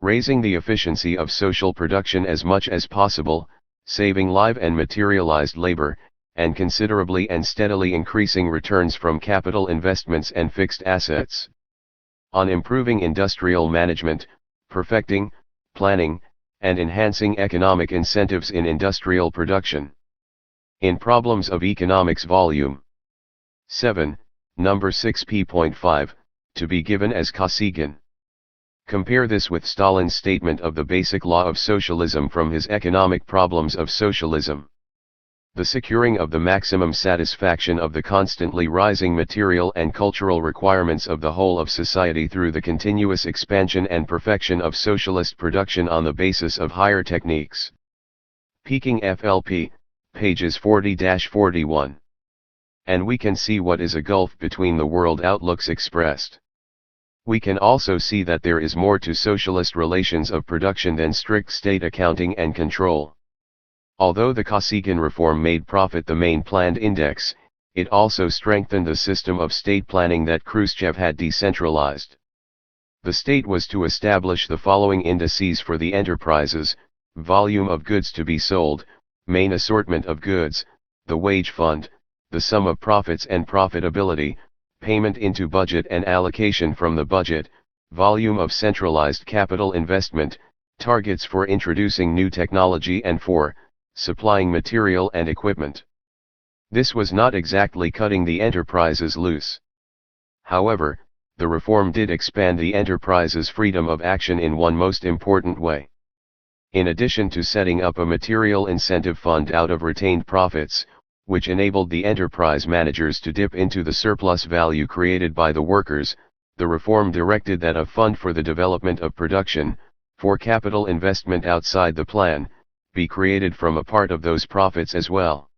Raising the efficiency of social production as much as possible, saving live and materialized labor, and considerably and steadily increasing returns from capital investments and fixed assets. On improving industrial management, perfecting, planning, and enhancing economic incentives in industrial production. In Problems of Economics Volume 7, Number 6p.5, to be given as Kosygin. Compare this with Stalin's statement of the basic law of socialism from his Economic Problems of Socialism. The securing of the maximum satisfaction of the constantly rising material and cultural requirements of the whole of society through the continuous expansion and perfection of socialist production on the basis of higher techniques. Peking FLP, pages 40-41. And we can see what is a gulf between the world outlooks expressed. We can also see that there is more to socialist relations of production than strict state accounting and control. Although the Kosygin reform made profit the main planned index, it also strengthened the system of state planning that Khrushchev had decentralized. The state was to establish the following indices for the enterprises: volume of goods to be sold, main assortment of goods, the wage fund, the sum of profits and profitability, payment into budget and allocation from the budget, volume of centralized capital investment, targets for introducing new technology and for supplying material and equipment. This was not exactly cutting the enterprises loose. However, the reform did expand the enterprise's freedom of action in one most important way. In addition to setting up a material incentive fund out of retained profits, which enabled the enterprise managers to dip into the surplus value created by the workers, the reform directed that a fund for the development of production, for capital investment outside the plan, be created from a part of those profits as well.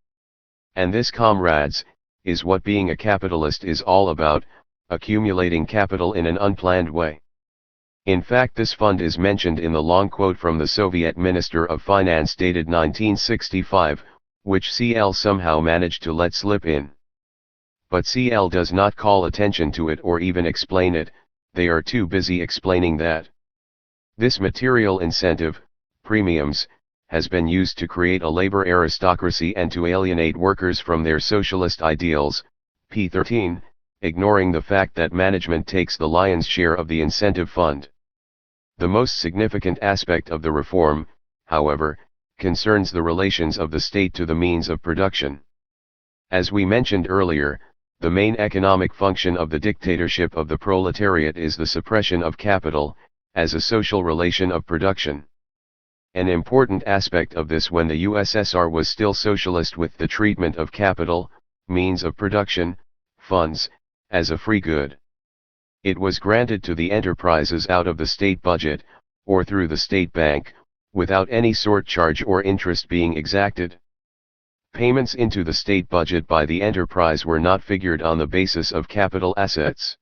And this, comrades, is what being a capitalist is all about: accumulating capital in an unplanned way. In fact, this fund is mentioned in the long quote from the Soviet Minister of Finance dated 1965, which CL somehow managed to let slip in. But CL does not call attention to it or even explain it. They are too busy explaining that this material incentive, premiums, has been used to create a labor aristocracy and to alienate workers from their socialist ideals, p. 13, ignoring the fact that management takes the lion's share of the incentive fund. The most significant aspect of the reform, however, concerns the relations of the state to the means of production. As we mentioned earlier, the main economic function of the dictatorship of the proletariat is the suppression of capital, as a social relation of production. An important aspect of this when the USSR was still socialist with the treatment of capital, means of production, funds, as a free good. It was granted to the enterprises out of the state budget, or through the state bank, without any sort charge or interest being exacted. Payments into the state budget by the enterprise were not figured on the basis of capital assets.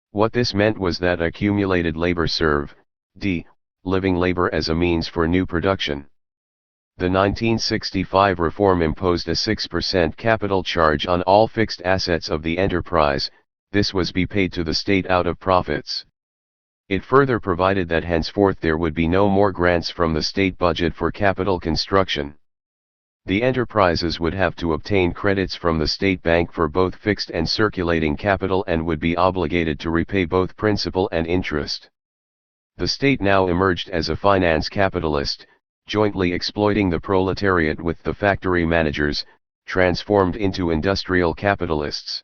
What this meant was that accumulated labor living labor as a means for new production. The 1965 reform imposed a 6% capital charge on all fixed assets of the enterprise. This was be paid to the state out of profits. It further provided that henceforth there would be no more grants from the state budget for capital construction. The enterprises would have to obtain credits from the state bank for both fixed and circulating capital and would be obligated to repay both principal and interest. The state now emerged as a finance capitalist, jointly exploiting the proletariat with the factory managers, transformed into industrial capitalists.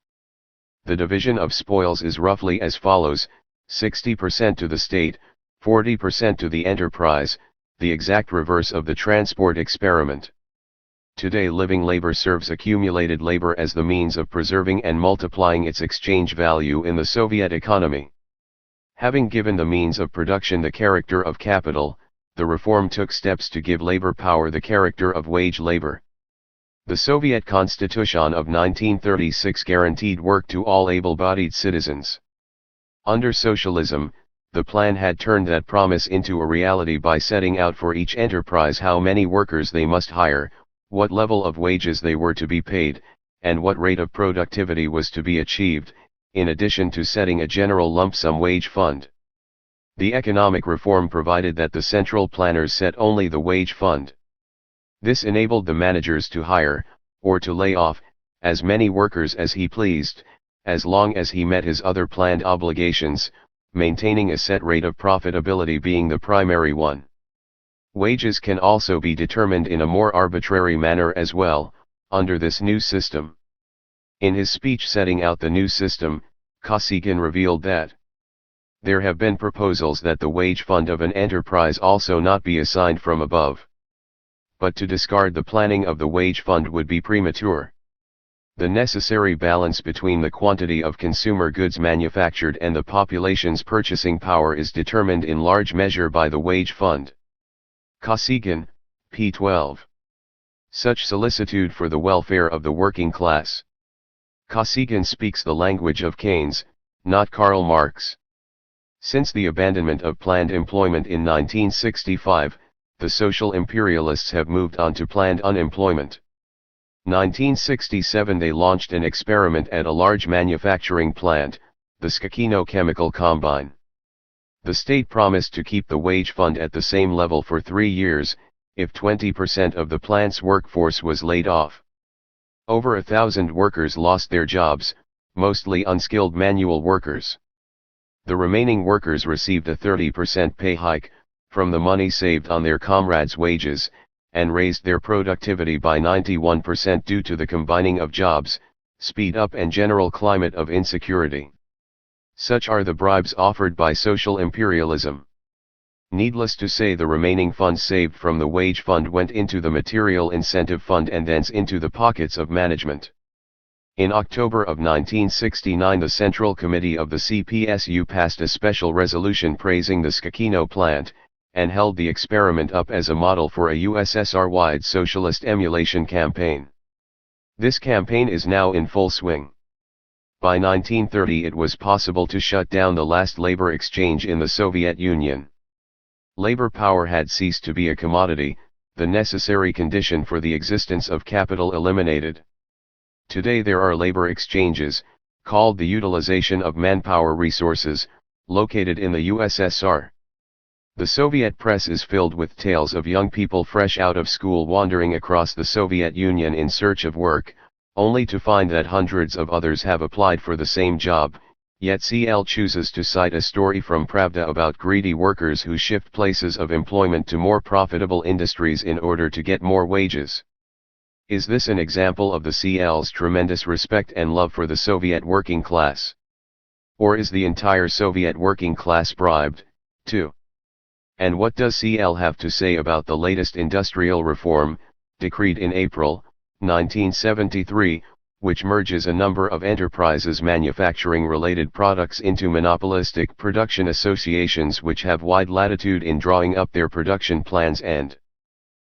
The division of spoils is roughly as follows: 60% to the state, 40% to the enterprise, the exact reverse of the transport experiment. Today, living labor serves accumulated labor as the means of preserving and multiplying its exchange value in the Soviet economy. Having given the means of production the character of capital, the reform took steps to give labor power the character of wage labor. The Soviet Constitution of 1936 guaranteed work to all able-bodied citizens. Under socialism, the plan had turned that promise into a reality by setting out for each enterprise how many workers they must hire, what level of wages they were to be paid, and what rate of productivity was to be achieved, in addition to setting a general lump sum wage fund. The economic reform provided that the central planners set only the wage fund. This enabled the managers to hire, or to lay off, as many workers as he pleased, as long as he met his other planned obligations, maintaining a set rate of profitability being the primary one. Wages can also be determined in a more arbitrary manner as well, under this new system. In his speech setting out the new system, Kosygin revealed that there have been proposals that the wage fund of an enterprise also not be assigned from above. But to discard the planning of the wage fund would be premature. The necessary balance between the quantity of consumer goods manufactured and the population's purchasing power is determined in large measure by the wage fund. Kosygin, p. 12. Such solicitude for the welfare of the working class. Kosygin speaks the language of Keynes, not Karl Marx. Since the abandonment of planned employment in 1965, the social imperialists have moved on to planned unemployment. 1967 they launched an experiment at a large manufacturing plant, the Skakino Chemical Combine. The state promised to keep the wage fund at the same level for 3 years, if 20% of the plant's workforce was laid off. Over 1,000 workers lost their jobs, mostly unskilled manual workers. The remaining workers received a 30% pay hike, from the money saved on their comrades' wages, and raised their productivity by 91% due to the combining of jobs, speed up and general climate of insecurity. Such are the bribes offered by social imperialism. Needless to say, the remaining funds saved from the wage fund went into the material incentive fund and thence into the pockets of management. In October of 1969 the Central Committee of the CPSU passed a special resolution praising the Skakino plant, and held the experiment up as a model for a USSR-wide socialist emulation campaign. This campaign is now in full swing. By 1930 it was possible to shut down the last labor exchange in the Soviet Union. Labor power had ceased to be a commodity, the necessary condition for the existence of capital eliminated. Today there are labor exchanges, called the utilization of manpower resources, located in the USSR. The Soviet press is filled with tales of young people fresh out of school wandering across the Soviet Union in search of work, only to find that hundreds of others have applied for the same job, yet CL chooses to cite a story from Pravda about greedy workers who shift places of employment to more profitable industries in order to get more wages. Is this an example of the CL's tremendous respect and love for the Soviet working class? Or is the entire Soviet working class bribed, too? And what does CL have to say about the latest industrial reform, decreed in April 1973, which merges a number of enterprises manufacturing related products into monopolistic production associations which have wide latitude in drawing up their production plans and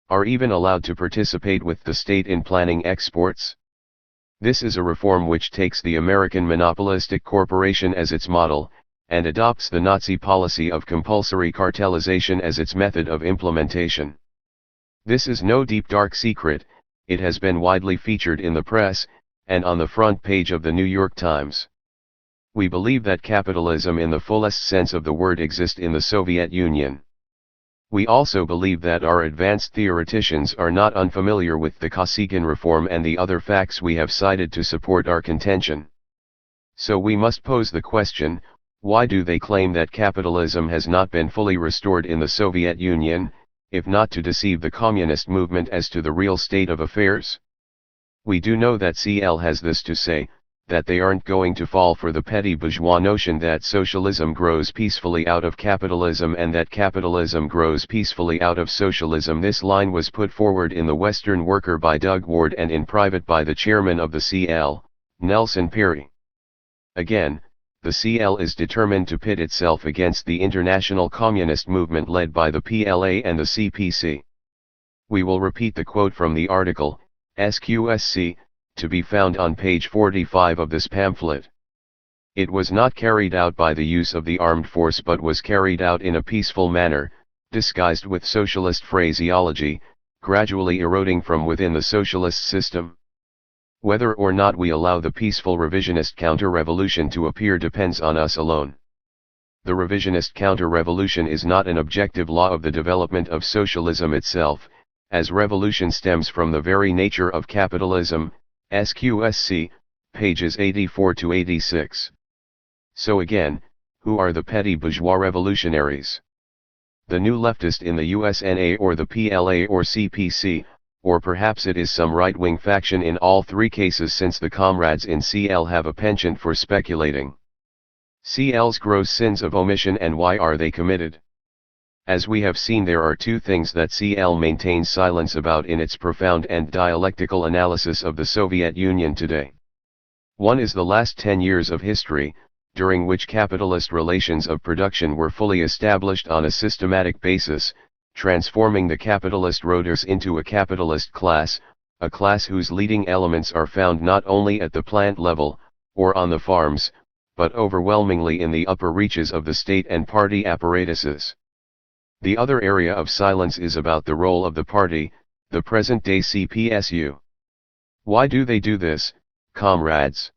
are even allowed to participate with the state in planning exports? This is a reform which takes the American monopolistic corporation as its model, and adopts the Nazi policy of compulsory cartelization as its method of implementation. This is no deep dark secret, it has been widely featured in the press, and on the front page of the New York Times. We believe that capitalism in the fullest sense of the word exists in the Soviet Union. We also believe that our advanced theoreticians are not unfamiliar with the Kosygin reform and the other facts we have cited to support our contention. So we must pose the question, why do they claim that capitalism has not been fully restored in the Soviet Union, if not to deceive the communist movement as to the real state of affairs? We do know that CL has this to say, that they aren't going to fall for the petty bourgeois notion that socialism grows peacefully out of capitalism and that capitalism grows peacefully out of socialism. This line was put forward in the Western Worker by Doug Ward and in private by the chairman of the CL, Nelson Perry. Again, the CL is determined to pit itself against the international communist movement led by the PLA and the CPC. We will repeat the quote from the article, SQSC, to be found on page 45 of this pamphlet. It was not carried out by the use of the armed force but was carried out in a peaceful manner, disguised with socialist phraseology, gradually eroding from within the socialist system. Whether or not we allow the peaceful revisionist counter-revolution to appear depends on us alone. The revisionist counter-revolution is not an objective law of the development of socialism itself, as revolution stems from the very nature of capitalism, SQSC, pages 84 to 86. So again, who are the petty bourgeois revolutionaries? The new leftist in the USNA or the PLA or CPC, or perhaps it is some right-wing faction in all three cases, since the comrades in CL have a penchant for speculating. CL's gross sins of omission, and why are they committed? As we have seen, there are two things that CL maintains silence about in its profound and dialectical analysis of the Soviet Union today. One is the last 10 years of history, during which capitalist relations of production were fully established on a systematic basis, transforming the capitalist roaders into a capitalist class, a class whose leading elements are found not only at the plant level, or on the farms, but overwhelmingly in the upper reaches of the state and party apparatuses. The other area of silence is about the role of the party, the present-day CPSU. Why do they do this, comrades?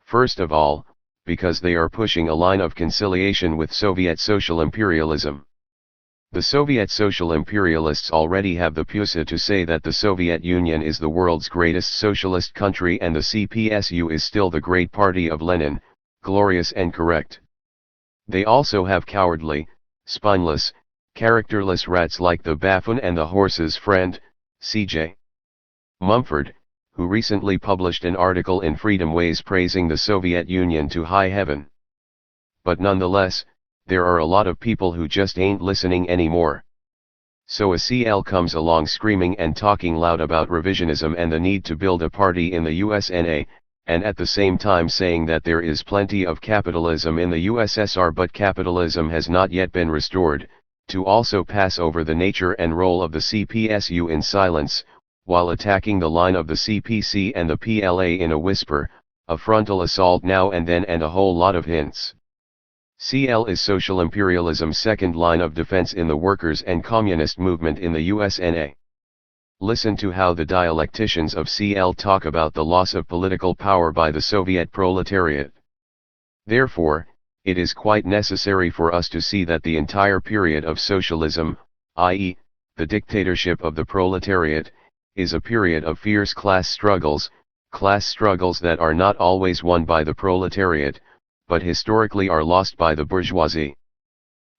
First of all, because they are pushing a line of conciliation with Soviet social imperialism. The Soviet social imperialists already have the pusa to say that the Soviet Union is the world's greatest socialist country and the CPSU is still the great party of Lenin, glorious and correct. They also have cowardly, spineless, characterless rats like the buffoon and the horse's friend, C.J. Mumford, who recently published an article in Freedom Ways praising the Soviet Union to high heaven. But nonetheless, there are a lot of people who just ain't listening anymore. So a CL comes along screaming and talking loud about revisionism and the need to build a party in the USNA, and at the same time saying that there is plenty of capitalism in the USSR but capitalism has not yet been restored, to also pass over the nature and role of the CPSU in silence, while attacking the line of the CPC and the PLA in a whisper, a frontal assault now and then and a whole lot of hints. CL is social imperialism's second line of defense in the workers' and communist movement in the USNA. Listen to how the dialecticians of CL talk about the loss of political power by the Soviet proletariat. Therefore, it is quite necessary for us to see that the entire period of socialism, i.e., the dictatorship of the proletariat, is a period of fierce class struggles that are not always won by the proletariat, but historically are lost by the bourgeoisie.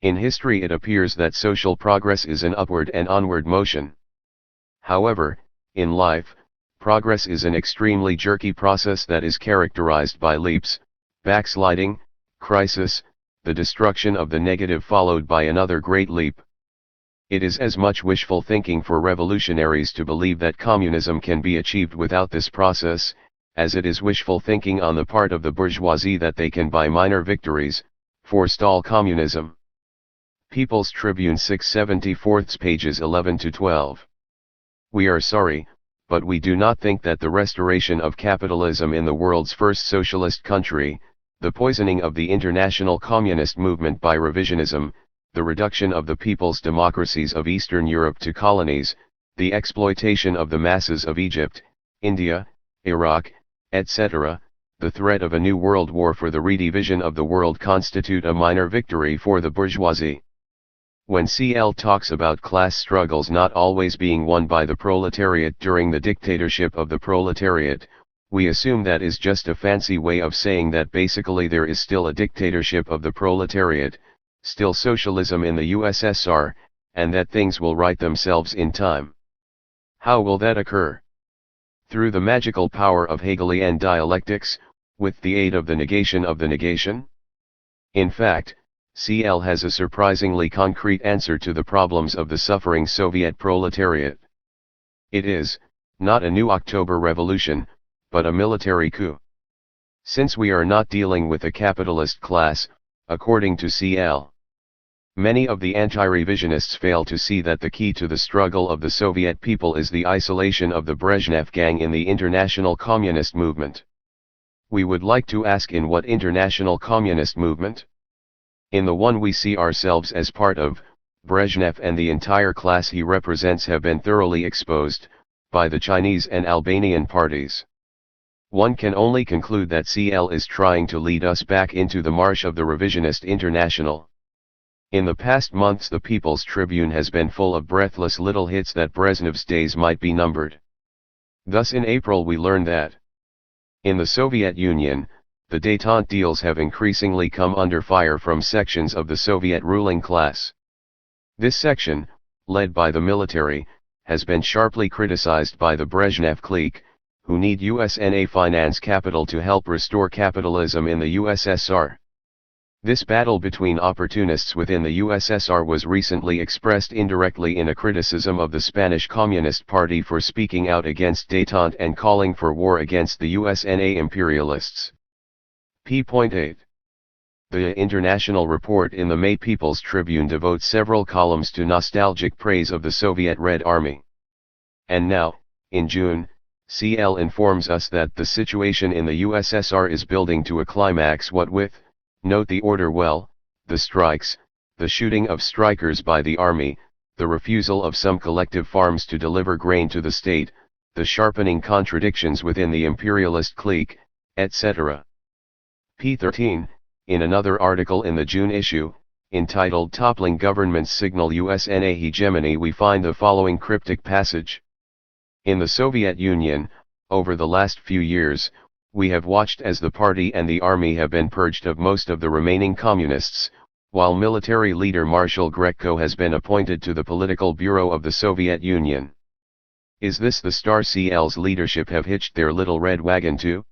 In history it appears that social progress is an upward and onward motion. However, in life, progress is an extremely jerky process that is characterized by leaps, backsliding, crisis, the destruction of the negative followed by another great leap. It is as much wishful thinking for revolutionaries to believe that communism can be achieved without this process, as it is wishful thinking on the part of the bourgeoisie that they can by minor victories, forestall communism. People's Tribune 674 pages 11-12. We are sorry, but we do not think that the restoration of capitalism in the world's first socialist country, the poisoning of the international communist movement by revisionism, the reduction of the people's democracies of Eastern Europe to colonies, the exploitation of the masses of Egypt, India, Iraq, etc., the threat of a new world war for the redivision of the world constitute a minor victory for the bourgeoisie. When CL talks about class struggles not always being won by the proletariat during the dictatorship of the proletariat, we assume that is just a fancy way of saying that basically there is still a dictatorship of the proletariat, still socialism in the USSR, and that things will right themselves in time. How will that occur? Through the magical power of Hegelian dialectics, with the aid of the negation of the negation? In fact, CL has a surprisingly concrete answer to the problems of the suffering Soviet proletariat. It is, not a new October revolution, but a military coup. Since we are not dealing with a capitalist class, according to CL. Many of the anti-revisionists fail to see that the key to the struggle of the Soviet people is the isolation of the Brezhnev gang in the international communist movement. We would like to ask, in what international communist movement? In the one we see ourselves as part of, Brezhnev and the entire class he represents have been thoroughly exposed, by the Chinese and Albanian parties. One can only conclude that CL is trying to lead us back into the marsh of the revisionist international. In the past months the People's Tribune has been full of breathless little hits that Brezhnev's days might be numbered. Thus in April we learn that in the Soviet Union, the détente deals have increasingly come under fire from sections of the Soviet ruling class. This section, led by the military, has been sharply criticized by the Brezhnev clique, who need USNA finance capital to help restore capitalism in the USSR. This battle between opportunists within the USSR was recently expressed indirectly in a criticism of the Spanish Communist Party for speaking out against détente and calling for war against the USNA imperialists. p.8. The international report in the May People's Tribune devotes several columns to nostalgic praise of the Soviet Red Army. And now, In June, CL informs us that the situation in the USSR is building to a climax, what with, note the order well, the strikes, the shooting of strikers by the army, the refusal of some collective farms to deliver grain to the state, the sharpening contradictions within the imperialist clique, etc. p. 13, in another article in the June issue, entitled Toppling Governments Signal USNA Hegemony, we find the following cryptic passage. In the Soviet Union, over the last few years, we have watched as the party and the army have been purged of most of the remaining communists, while military leader Marshal Gretko has been appointed to the political bureau of the Soviet Union. Is this the star CL's leadership have hitched their little red wagon to?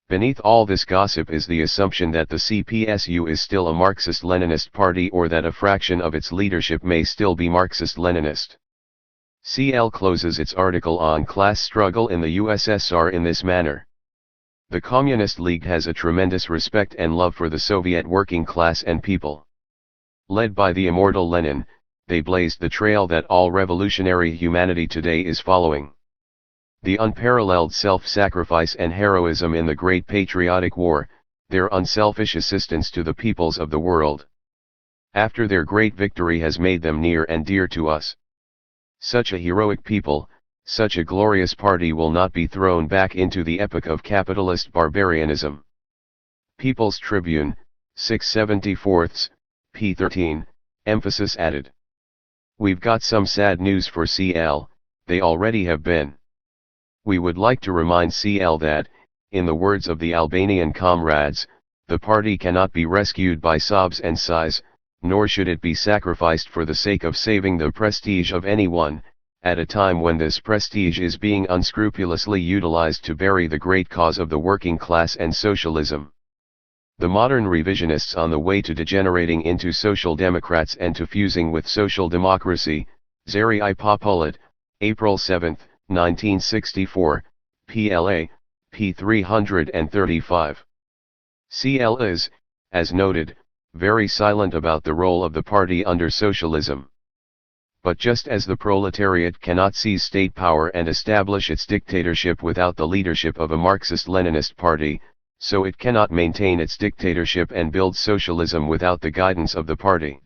Beneath all this gossip is the assumption that the CPSU is still a Marxist-Leninist party, or that a fraction of its leadership may still be Marxist-Leninist. CL closes its article on class struggle in the USSR in this manner. The Communist League has a tremendous respect and love for the Soviet working class and people. Led by the immortal Lenin, they blazed the trail that all revolutionary humanity today is following. The unparalleled self-sacrifice and heroism in the Great Patriotic War, their unselfish assistance to the peoples of the world. After their great victory has made them near and dear to us. Such a heroic people, such a glorious party will not be thrown back into the epoch of capitalist barbarianism. People's Tribune, 6/74, p. 13, emphasis added. We've got some sad news for CL, they already have been. We would like to remind CL that, in the words of the Albanian comrades, the party cannot be rescued by sobs and sighs, nor should it be sacrificed for the sake of saving the prestige of anyone, at a time when this prestige is being unscrupulously utilized to bury the great cause of the working class and socialism. The modern revisionists on the way to degenerating into social democrats and to fusing with social democracy, Zeri I Populat, April 7, 1964, PLA, p. 335. CL is, as noted, very silent about the role of the party under socialism. But just as the proletariat cannot seize state power and establish its dictatorship without the leadership of a Marxist-Leninist party, so it cannot maintain its dictatorship and build socialism without the guidance of the party.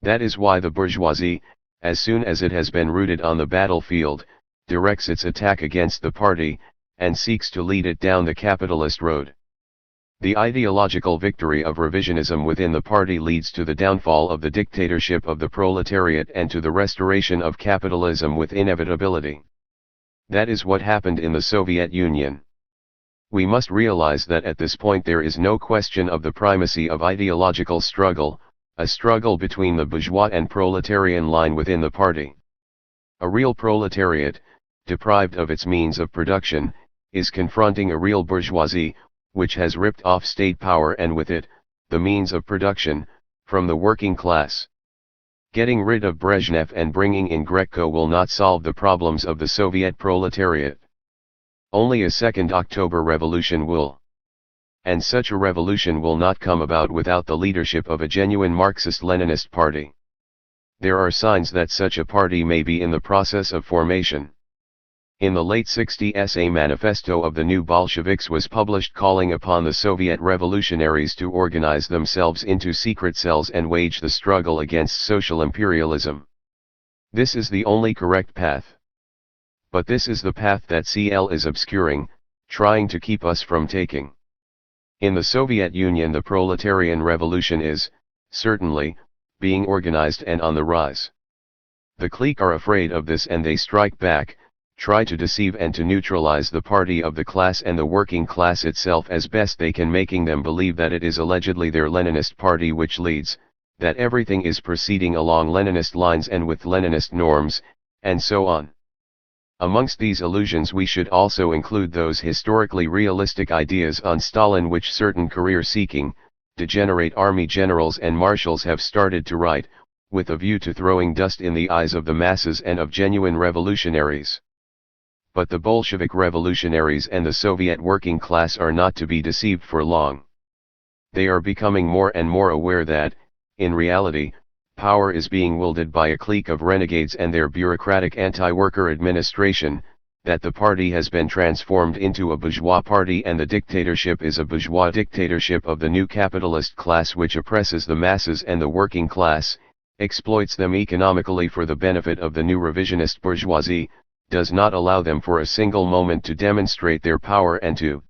That is why the bourgeoisie, as soon as it has been routed on the battlefield, directs its attack against the party, and seeks to lead it down the capitalist road. The ideological victory of revisionism within the party leads to the downfall of the dictatorship of the proletariat and to the restoration of capitalism with inevitability. That is what happened in the Soviet Union. We must realize that at this point there is no question of the primacy of ideological struggle, a struggle between the bourgeois and proletarian line within the party. A real proletariat, deprived of its means of production, is confronting a real bourgeoisie, which has ripped off state power and with it, the means of production, from the working class. Getting rid of Brezhnev and bringing in Gretko will not solve the problems of the Soviet proletariat. Only a second October revolution will. And such a revolution will not come about without the leadership of a genuine Marxist-Leninist party. There are signs that such a party may be in the process of formation. In the late 60s, a manifesto of the new Bolsheviks was published calling upon the Soviet revolutionaries to organize themselves into secret cells and wage the struggle against social imperialism. This is the only correct path. But this is the path that CL is obscuring, trying to keep us from taking. In the Soviet Union, the proletarian revolution is, certainly, being organized and on the rise. The clique are afraid of this and they strike back, try to deceive and to neutralize the party of the class and the working class itself as best they can, making them believe that it is allegedly their Leninist party which leads, that everything is proceeding along Leninist lines and with Leninist norms, and so on. Amongst these illusions we should also include those historically realistic ideas on Stalin which certain career-seeking, degenerate army generals and marshals have started to write, with a view to throwing dust in the eyes of the masses and of genuine revolutionaries. But the Bolshevik revolutionaries and the Soviet working class are not to be deceived for long. They are becoming more and more aware that, in reality, power is being wielded by a clique of renegades and their bureaucratic anti-worker administration, that the party has been transformed into a bourgeois party and the dictatorship is a bourgeois dictatorship of the new capitalist class which oppresses the masses and the working class, exploits them economically for the benefit of the new revisionist bourgeoisie, does not allow them for a single moment to demonstrate their power and to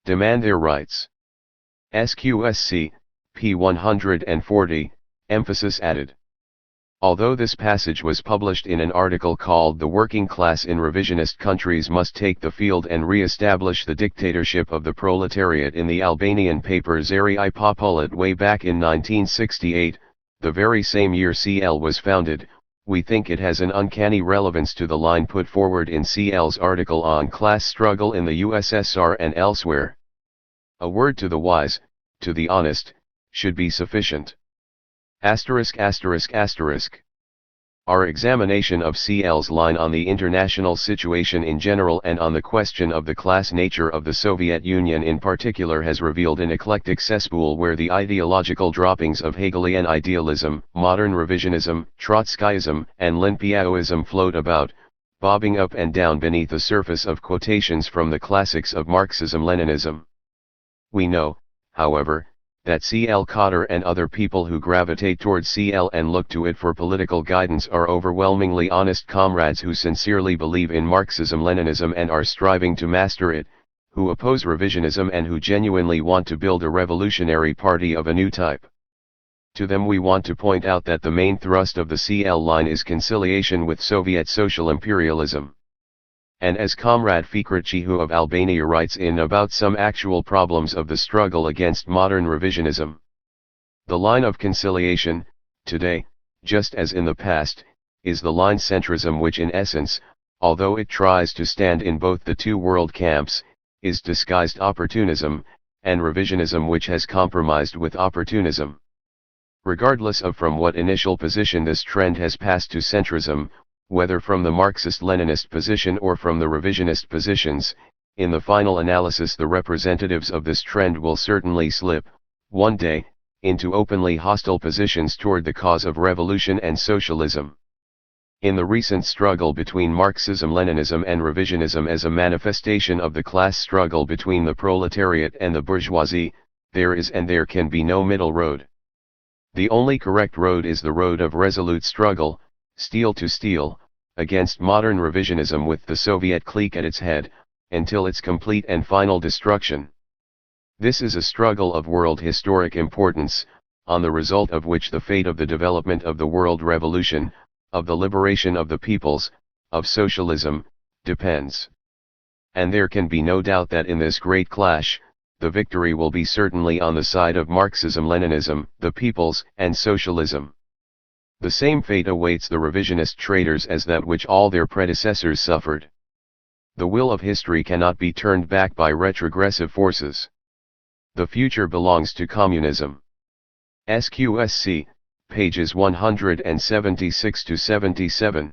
demand their rights. SQSC, p. 140, emphasis added. Although this passage was published in an article called "The Working Class in Revisionist Countries Must Take the Field and Re-establish the Dictatorship of the Proletariat" in the Albanian paper Zeri I Populat way back in 1968, the very same year CL was founded, we think it has an uncanny relevance to the line put forward in CL's article on class struggle in the USSR and elsewhere. A word to the wise, to the honest, should be sufficient. Our examination of CL's line on the international situation in general and on the question of the class nature of the Soviet Union in particular has revealed an eclectic cesspool where the ideological droppings of Hegelian idealism, modern revisionism, Trotskyism, and Lin-Piaoism float about, bobbing up and down beneath the surface of quotations from the classics of Marxism-Leninism. We know, however, that C.L. Cotter and other people who gravitate towards C.L. and look to it for political guidance are overwhelmingly honest comrades who sincerely believe in Marxism-Leninism and are striving to master it, who oppose revisionism and who genuinely want to build a revolutionary party of a new type. To them we want to point out that the main thrust of the C.L. line is conciliation with Soviet social imperialism. And as Comrade Fikretcihu of Albania writes in about some actual problems of the struggle against modern revisionism, the line of conciliation, today, just as in the past, is the line centrism which in essence, although it tries to stand in both the two world camps, is disguised opportunism, and revisionism which has compromised with opportunism. Regardless of from what initial position this trend has passed to centrism, whether from the Marxist-Leninist position or from the revisionist positions, in the final analysis the representatives of this trend will certainly slip, one day, into openly hostile positions toward the cause of revolution and socialism. In the recent struggle between Marxism-Leninism and revisionism as a manifestation of the class struggle between the proletariat and the bourgeoisie, there is and there can be no middle road. The only correct road is the road of resolute struggle, steel to steel, against modern revisionism with the Soviet clique at its head, until its complete and final destruction. This is a struggle of world historic importance, on the result of which the fate of the development of the world revolution, of the liberation of the peoples, of socialism, depends. And there can be no doubt that in this great clash, the victory will be certainly on the side of Marxism-Leninism, the peoples, and socialism. The same fate awaits the revisionist traitors as that which all their predecessors suffered. The will of history cannot be turned back by retrogressive forces. The future belongs to communism. SQSC, pages 176 to 77.